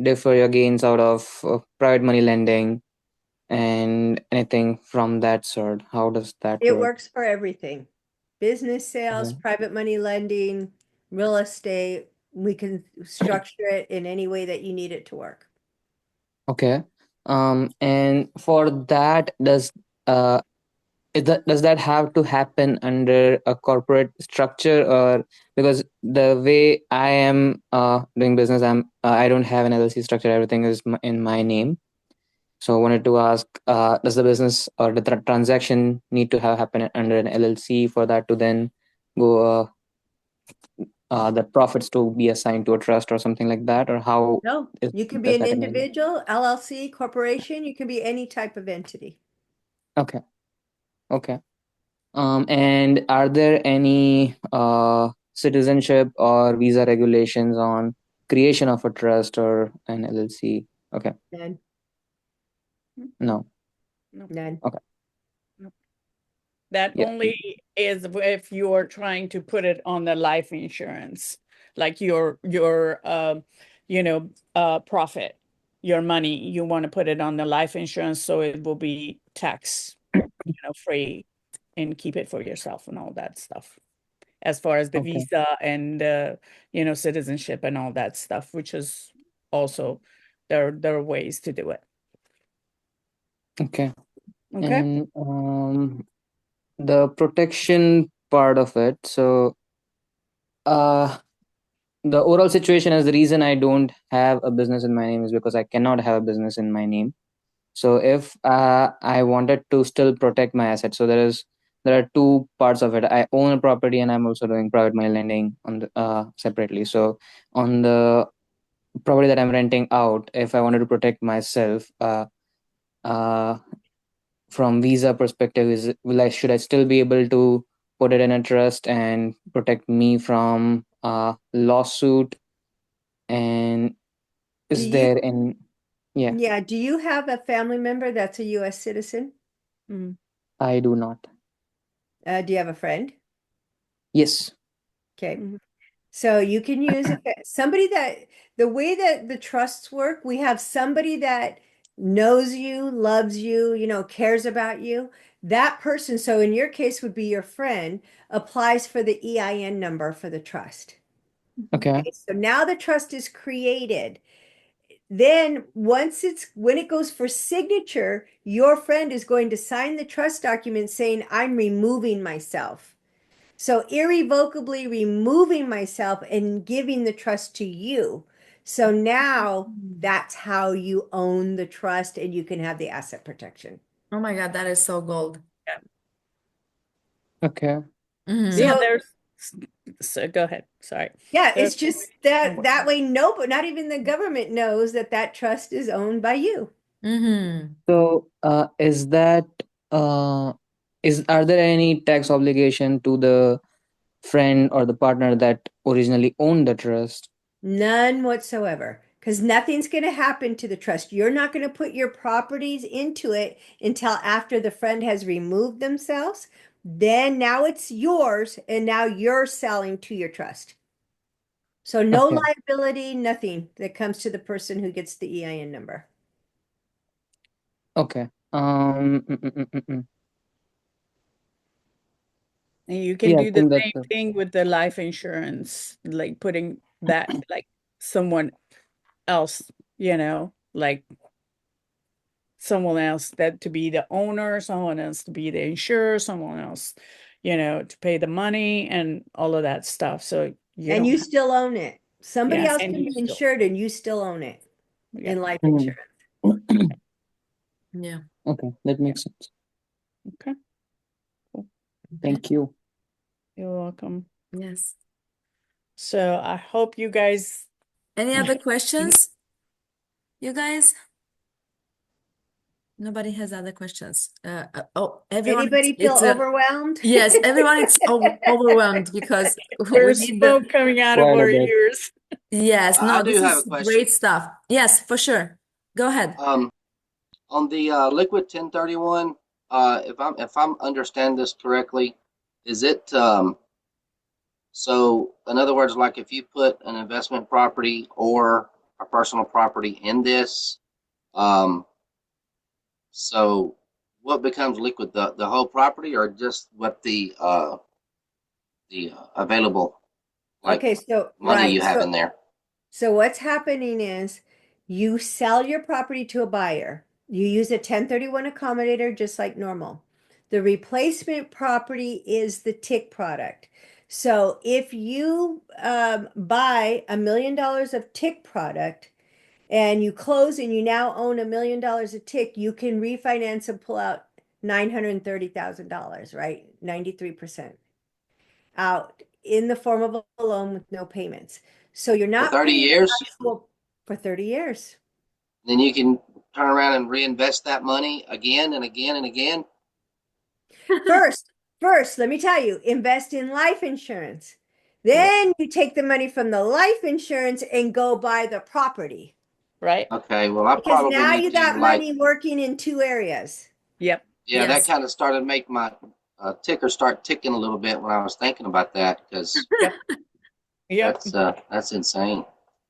defer your gains out of private money lending and anything from that sort? How does that It work? works for everything. Business sales, Okay. private money lending, real estate. We can structure it in any way that you need it to work. Okay. And for that, does that have to happen under a corporate structure, or because the way I am doing business, I don't have an LLC structure. Everything is in my name. So I wanted to ask, does the business or the transaction need to have happened under an LLC for that to then go, the profits to be assigned to a trust or something like that? Or how No, is, you can be does an that enable? individual, LLC, corporation, you can be any type of entity. Okay. Okay. And are there any citizenship or visa regulations on creation of a trust or an LLC? Okay. None, No. none. Okay. That Yeah. only is if you're trying to put it on the life insurance, like your profit, your money, you want to put it on the life insurance so it will be tax, free and keep it for yourself and all that stuff. As far as the Okay. visa and citizenship and all that stuff, which is also there are ways to do it. Okay. Okay. And the protection part of it. So the overall situation is the reason I don't have a business in my name is because I cannot have a business in my name. So if I wanted to still protect my assets, so there are two parts of it. I own a property and I'm also doing private money lending on the separately. So on the property that I'm renting out, if I wanted to protect myself, uh, from visa perspective, should I still be able to put it in a trust and protect me from lawsuit? And Do is you, there in yeah, yeah, do you have a family member that's a US citizen? Mm. I do not. Do you have a friend? Yes. Okay. Mhm. So you can use somebody that the way that the trusts work, we have somebody that knows you, loves you, cares about you. That person, so in your case would be your friend, applies for the EIN number for the trust. Okay. Okay, so now the trust is created. Then when it goes for signature, your friend is going to sign the trust document saying, I'm removing myself. So irrevocably removing myself and giving the trust to you. So now that's how you own the trust and you can have the asset protection. Oh my God, that is so gold. Okay. Mhm. Yeah, So there's so go ahead. Sorry. yeah, There's it's just Oh, that way, no, but not even the government knows that that trust is owned by you. Mhm. So is that uh are there any tax obligation to the friend or the partner that originally owned the trust? None whatsoever. Because nothing's going to happen to the trust. You're not going to put your properties into it until after the friend has removed themselves. Then now it's yours, and now you're selling to your trust. So no Okay. liability, nothing that comes to the person who gets the EIN number. Okay. And you can Yeah, I do the think that's same thing with the life insurance, like putting that like someone else, like someone else that to be the owner, someone else to be the insurer, someone else, to pay the money and all of that stuff. So you And don't you have, still own it. Somebody yeah, else and can you be still, insured and you still own it yeah, in life Mhm. insurance. Yeah. Okay, that makes sense. okay. Thank you. You're welcome. Yes. So I hope you guys, Any other questions? You guys? Nobody has other questions. Everyone, Anybody feel it's overwhelmed? yes, everyone is overwhelmed because we there's need the smoke coming out of Quite a our bit. ears. yes, I no, do this have a is question. great stuff. Yes, for sure. Go ahead. On the liquid 1031, if I'm understand this correctly, is it so in other words, like if you put an investment property or a personal property in this, um, so what becomes liquid, the whole property or just what the available like Okay, so money you right. have in there? So what's happening is you sell your property to a buyer. You use a 1031 accommodator just like normal. The replacement property is the TIC product. So if you buy $1 million of TIC product, and you close and you now own $1 million a tick, you can refinance and pull out $930,000, right? 93% out in the form of a loan with no payments. So you're For not 30 paying years, actual for 30 years. then you can turn around and reinvest that money again and again and again. First, let me tell you, invest in life insurance. Then you take the money from the life insurance and go buy the property. Right? Okay, well, I Because probably now need you to got money working in two areas. Yep. yeah, that Yes. kind of started to make my ticker start ticking a little bit when I was thinking about that, because Yep. that's insane.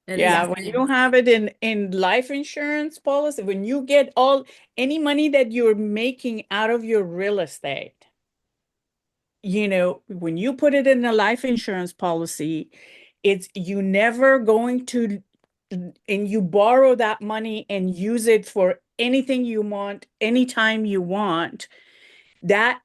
It is Yeah, when insane. you have it in life insurance policy, when you get any money that you're making out of your real estate, when you put it in a life insurance policy, it's you never going to, and you borrow that money and use it for anything you want, anytime you want. That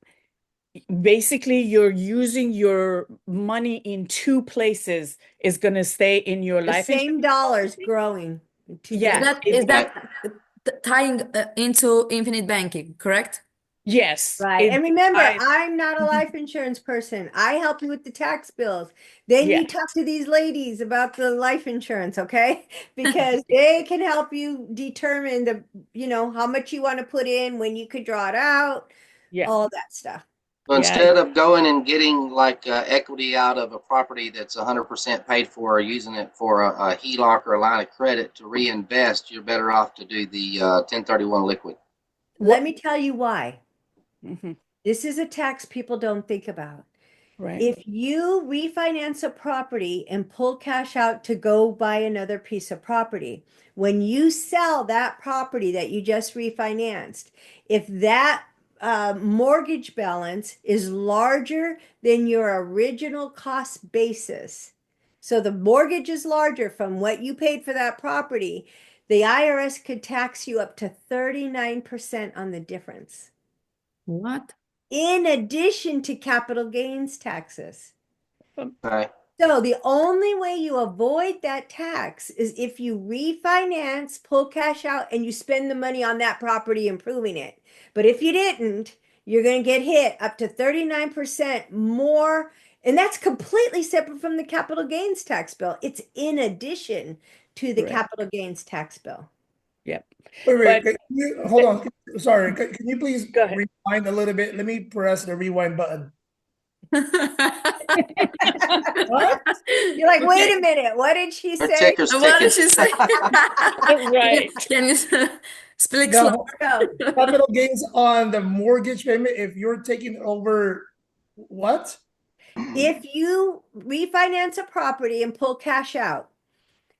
basically you're using your money in two places is going to stay in your The life same insurance dollars policy. growing in two Yeah. Is places. that tying into infinite banking, correct? Yes. Right. And remember, I- I'm not a life insurance person. I help you with the tax bills. Then you Yeah. talk to these ladies about the life insurance, okay? Because they can help you determine how much you want to put in, when you could draw it out, Yeah. all that stuff. So Yeah. instead of going and getting like equity out of a property that's 100% paid for, or using it for a HELOC or a line of credit to reinvest, you're better off to do the 1031 liquid. Let me tell you why. Mhm. This is a tax people don't think about. Right. If you refinance a property and pull cash out to go buy another piece of property, when you sell that property that you just refinanced, if that mortgage balance is larger than your original cost basis, so the mortgage is larger from what you paid for that property, the IRS could tax you up to 39% on the difference, What? in addition to capital gains taxes. Okay. So the only way you avoid that tax is if you refinance, pull cash out, and you spend the money on that property improving it. But if you didn't, you're going to get hit up to 39% more. And that's completely separate from the capital gains tax bill. It's in addition to the Correct. capital gains tax bill. Yep. Wait, But- can you, hold on. Sorry, can you please Go ahead. rewind a little bit? Let me press the rewind button. What? You're like, wait a minute, what did she Her say? ticker's What did ticking. she say? Right. Can you speak No, No. capital gains on the mortgage payment if you're taking over what? If you refinance a property and pull cash out,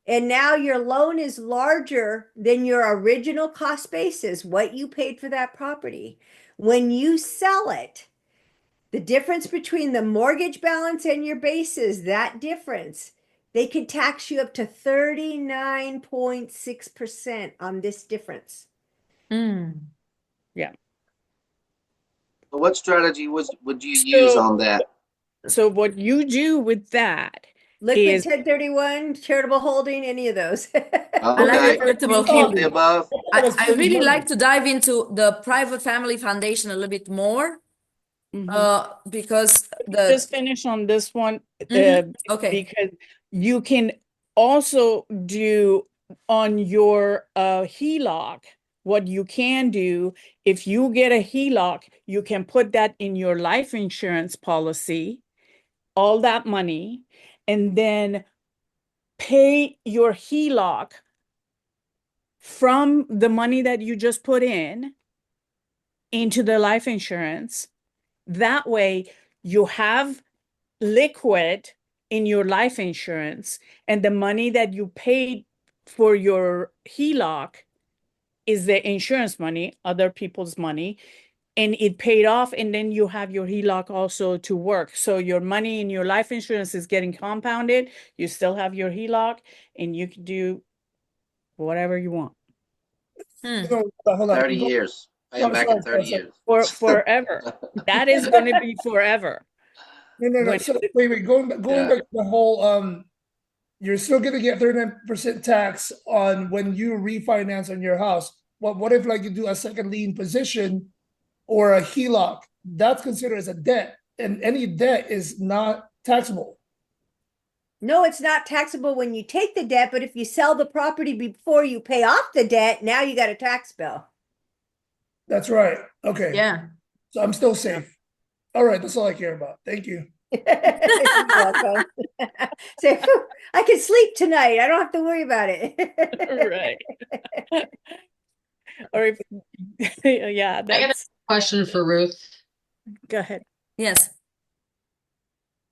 and now your loan is larger than your original cost basis, what you paid for that property, when you sell it, the difference between the mortgage balance and your basis, that difference, they could tax you up to 39.6% on this difference. Mm. But what strategy would you use on that? So what you do with that Liquid is 1031, charitable holding, any of those. I like Okay. the charitable All of holding. the above. I really like to dive into the private family foundation a little bit more because just finish on this one okay. because you can also do on your HELOC. What you can do, if you get a HELOC, you can put that in your life insurance policy, all that money, and then pay your HELOC from the money that you just put in into the life insurance. That way you have liquid in your life insurance, and the money that you paid for your HELOC is the insurance money, other people's money, and it paid off, and then you have your HELOC also to work. So your money in your life insurance is getting compounded. You still have your HELOC, and you can do whatever you want No, hold on. 30 years. Pay them back in 30 years. for forever. That is going to be forever. No. When- So wait. Going Yeah. back to the whole you're still gonna get 39% tax on when you refinance on your house. What if like you do a second lien position or a HELOC? That's considered as a debt, and any debt is not taxable. No, it's not taxable when you take the debt, but if you sell the property before you pay off the debt, now you got a tax bill. That's right. Okay. Yeah. So I'm still safe. All right, that's all I care about. Thank you. You're welcome. So, "Phew, I can sleep tonight. I don't have to worry about it." Right. Or if, yeah, I got a that's, question for Ruth. go ahead. Yes.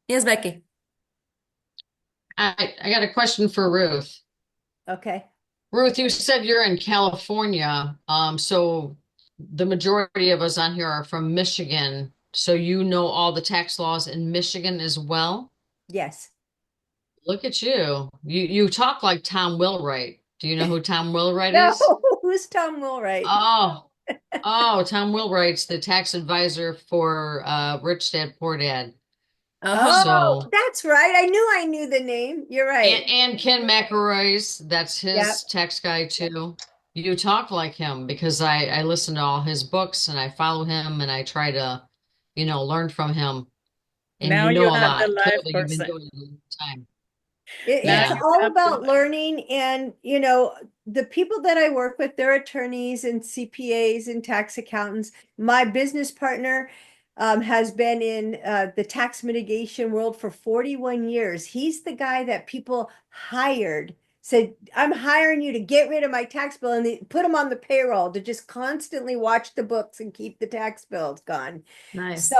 Yes, Becky. I got a question for Ruth. Okay. Ruth, you said you're in California. So the majority of us on here are from Michigan. So you know all the tax laws in Michigan as well? Yes. Look at you. You talk like Tom Wheelwright. Do you know who Tom Wheelwright No, is? who's Tom Wheelwright? Oh, Tom Wheelwright's the tax advisor for Rich Dad Poor Dad. Oh, So that's right. I knew the name. You're right. and Ken McElroy's, that's Yep. his tax guy too. You talk like him because I listen to all his books and I follow him and I try to, learn from him. And Now you know you a have the lot. live Clearly, you've been person. doing it a long time. Now It's Yeah. you all have the about live. learning, and the people that I work with, they're attorneys and CPAs and tax accountants. My business partner has been in the tax mitigation world for 41 years. He's the guy that people hired, said, "I'm hiring you to get rid of my tax bill," and they put him on the payroll to just constantly watch the books and keep the tax bills gone. Nice. So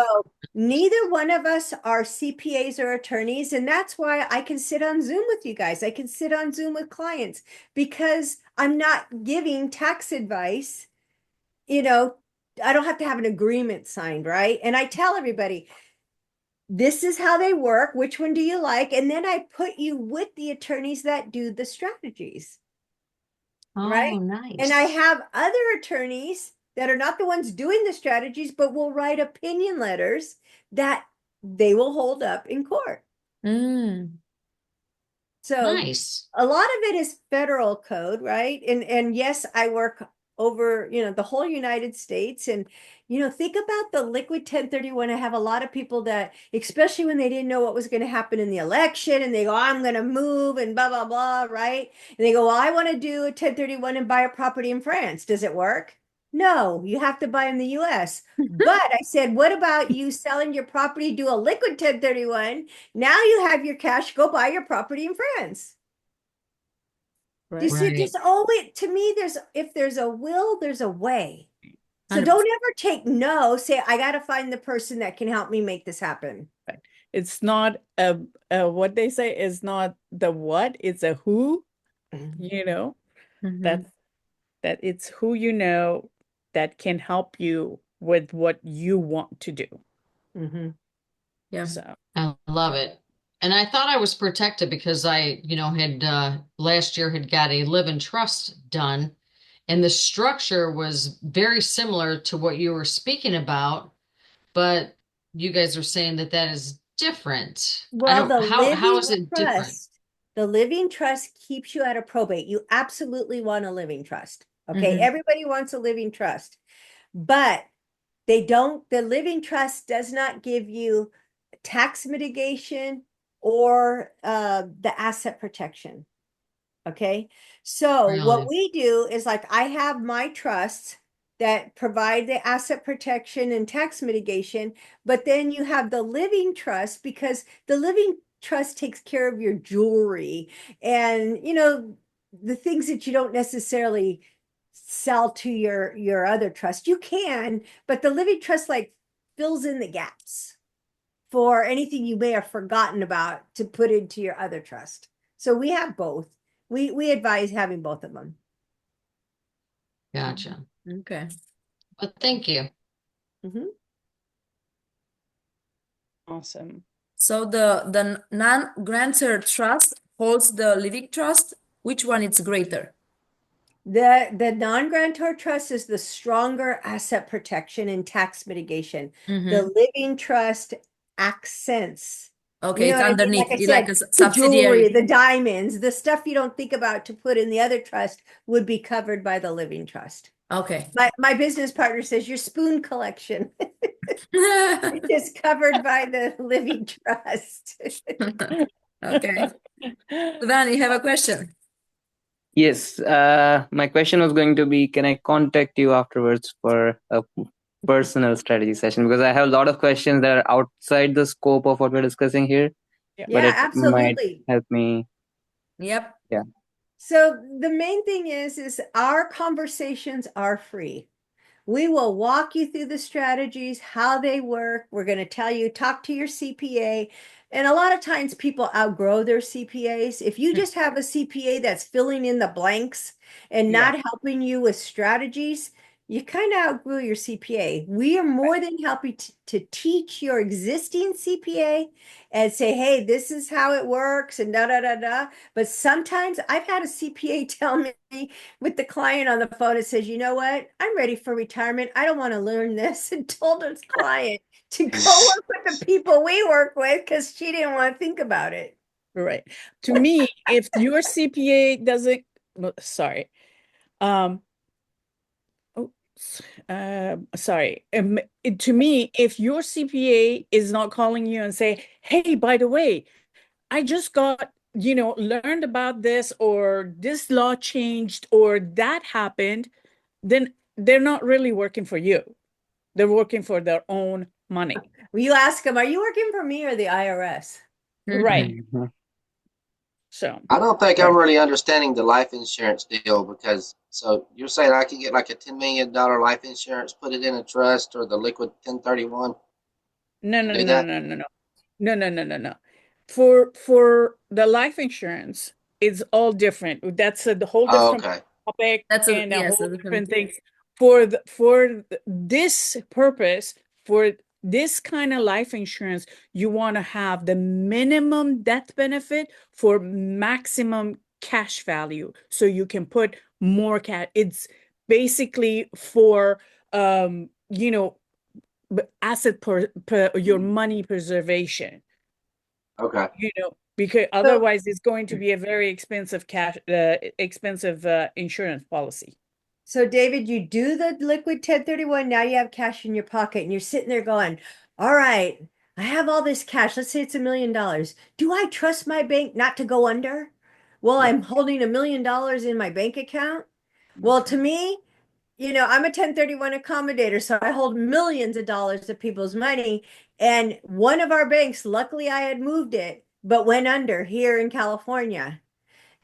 neither one of us are CPAs or attorneys, and that's why I can sit on Zoom with you guys. I can sit on Zoom with clients because I'm not giving tax advice. I don't have to have an agreement signed, right? And I tell everybody, this is how they work. Which one do you like? And then I put you with the attorneys that do the strategies. Right? Oh, nice. And I have other attorneys that are not the ones doing the strategies, but will write opinion letters that they will hold up in court. Mm. So Nice. a lot of it is federal code, right? And yes, I work over, the whole United States. And, think about the liquid 1031. I have a lot of people that, especially when they didn't know what was going to happen in the election, and they go, "I'm going to move and blah, blah, blah," right? And they go, "Well, I want to do a 1031 and buy a property in France. Does it work?" No, you have to buy in the US. But I said, what about you selling your property, do a liquid 1031? Now you have your cash, go buy your property in France. Do you Right. see, Right. just always, to me, if there's a will, there's a way. So 100%. don't ever take no, say, "I got to find the person that can help me make this happen." It's not what they say is not the what, it's a who, Mhm. that it's who that can help you with what you want to do. Mhm. Yeah. So, I love it. And I thought I was protected because I, had last year had got a live-in trust done, and the structure was very similar to what you were speaking about, but you guys are saying that is different. I Well, don't, the how living is it different? trust, the living trust keeps you out of probate. You absolutely want a living trust. Okay, Mhm. everybody wants a living trust, but the living trust does not give you tax mitigation or the asset protection. Okay, so what Really? we do is, like, I have my trusts that provide the asset protection and tax mitigation, but then you have the living trust, because the living trust takes care of your jewelry and the things that you don't necessarily sell to your other trust. You can, but the living trust like fills in the gaps for anything you may have forgotten about to put into your other trust. So we have both. We advise having both of them. Gotcha. Okay. But thank you. Mhm. awesome. So the non-grantor trust holds the living trust. Which one is greater? The non-grantor trust is the stronger asset protection and tax mitigation. Mhm. The living trust accents Okay, You know it's what I mean? underneath. Like I It's like a said, the jewelry, subsidiary. the diamonds, the stuff you don't think about to put in the other trust would be covered by the living trust. Okay. My business partner says your spoon collection is covered by the living trust. Okay. Ivan, you have a question? Yes, my question was going to be, can I contact you afterwards for a personal strategy session? Because I have a lot of questions that are outside the scope of what we're discussing here, but Yeah, it might absolutely. help me. Yep. Yeah. So the main thing is our conversations are free. We will walk you through the strategies, how they work. We're going to tell you, talk to your CPA. And a lot of times people outgrow their CPAs. If you just have a CPA that's filling in the blanks and Yeah. not helping you with strategies, you kind of outgrew your CPA. We are more than happy to teach your existing CPA and say, hey, this is how it works and da da da da. But sometimes I've had a CPA tell me with the client on the phone, it says, you know what? I'm ready for retirement. I don't want to learn this, and told his client to go work with the people we work with because she didn't want to think about it. Right. To me, if your CPA doesn't, well, sorry. Oh, sorry. To me, if your CPA is not calling you and say, hey, by the way, I just got, learned about this, or this law changed, or that happened, then they're not really working for you. They're working for their own money. Well, you ask them, are you working for me or the IRS? Right. Mhm. So, I don't think I'm really understanding the life insurance deal because so you're saying I can get like a $10 million life insurance, put it in a trust or the liquid 1031 no, to no, do no, that? no, no, no. No, no, no, no, no. For the life insurance, it's all different. That's a whole Oh, different okay. topic That's a and a yes, whole a different different. thing. This purpose, for this kind of life insurance, you want to have the minimum death benefit for maximum cash value, so you can put more cash. It's basically for asset per your money preservation. Okay. Because So, otherwise it's going to be a very expensive insurance policy. so David, you do the liquid 1031. Now you have cash in your pocket and you're sitting there going, all right, I have all this cash. Let's say it's $1 million. Do I trust my bank not to go under? Well, I'm holding $1 million in my bank account. Well, to me, I'm a 1031 accommodator, so I hold millions of dollars of people's money. And one of our banks, luckily I had moved it, but went under here in California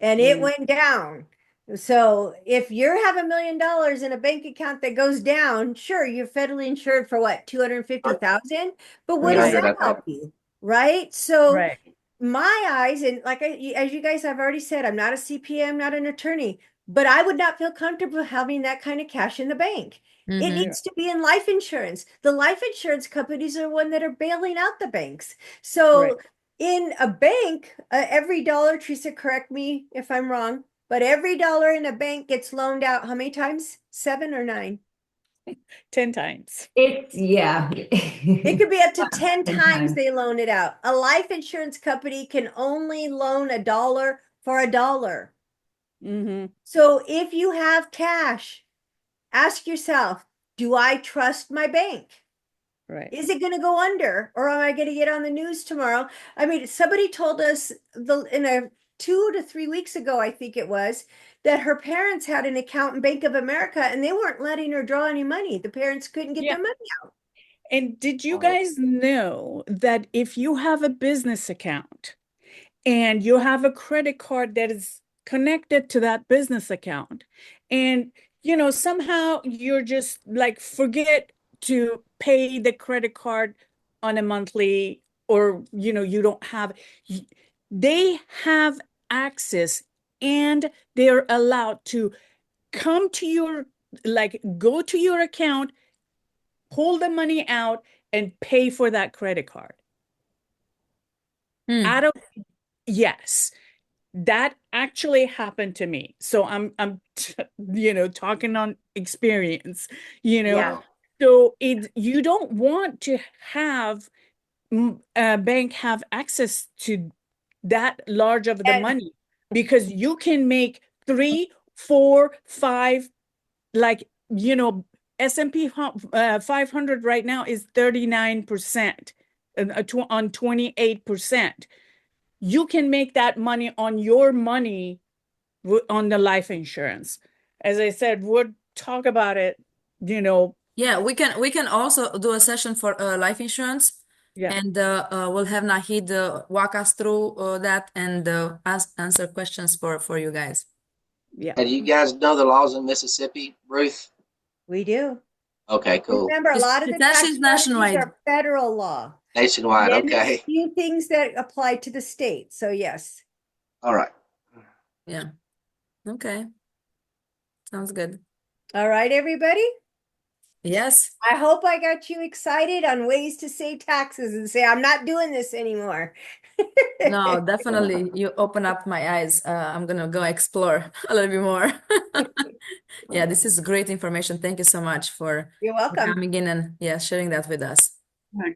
and it went down. So if you have $1 million in a bank account that goes down, sure, you're federally insured for what, 250,000? But what does Right. 300, that I think. help you? Right? So Right. my eyes, and like as you guys have already said, I'm not a CPA, I'm not an attorney, but I would not feel comfortable having that kind of cash in the bank. It Mhm. needs to be in life insurance. The life insurance companies are the one that are bailing out the banks. So Right. in a bank, every dollar, Teresa, correct me if I'm wrong, but every dollar in a bank gets loaned out how many times? 7 or 9? 10 times. Yeah. It could be up to 10 10 times times. they loan it out. A life insurance company can only loan a dollar for a dollar. Mm-hmm. So if you have cash, ask yourself, do I trust my bank? Right. Is it going to go under, or am I going to get on the news tomorrow? I mean, somebody told us in a 2 to 3 weeks ago, I think it was, that her parents had an account in Bank of America and they weren't letting her draw any money. The parents couldn't get Yeah. their money out. And did you Oh. guys know that if you have a business account and you have a credit card that is connected to that business account, and somehow you're just like forget to pay the credit card on a monthly, or you don't have, they have access, and they're allowed to come to your, like, go to your account, pull the money out, and pay for that credit card. Hmm. Out of Yes, that actually happened to me. So I'm talking on experience, Yeah. So you don't want to have bank have access to that large of the And- money because you can make 3, 4, 5, like, S&P 500 right now is 39% on 28%. You can make that money on your money on the life insurance. As I said, we'll talk about it, Yeah, we can also do a session for life insurance, yeah. and we'll have Nahid walk us through that and answer questions for you guys. Yeah. And you guys know the laws in Mississippi, Ruth? We do. Okay, cool. Remember, a lot of the Hitesh tax is strategies nationwide. are federal law. Nationwide, Then there's a okay. few things that apply to the state. So yes. All right. Yeah. Okay. Sounds good. All right, everybody. Yes. I hope I got you excited on ways to save taxes and say, I'm not doing this anymore. No, definitely. You open up my eyes. I'm gonna go explore a little bit more. Yeah, this is great information. Thank you so much for You're welcome. coming in and sharing that with us.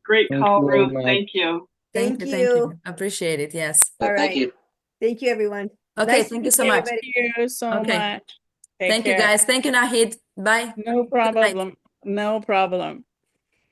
Great Thank call, you very Ruth. much. Thank you. Thank Thank you. you. Appreciate it. Yes. All Thank right. you. Thank you, everyone. Okay, Nice to thank you meet so much. everybody. Thank you so Okay. much. Take Thank you, care. guys. Thank you, Nahid. Bye. No Good night. problem. No problem.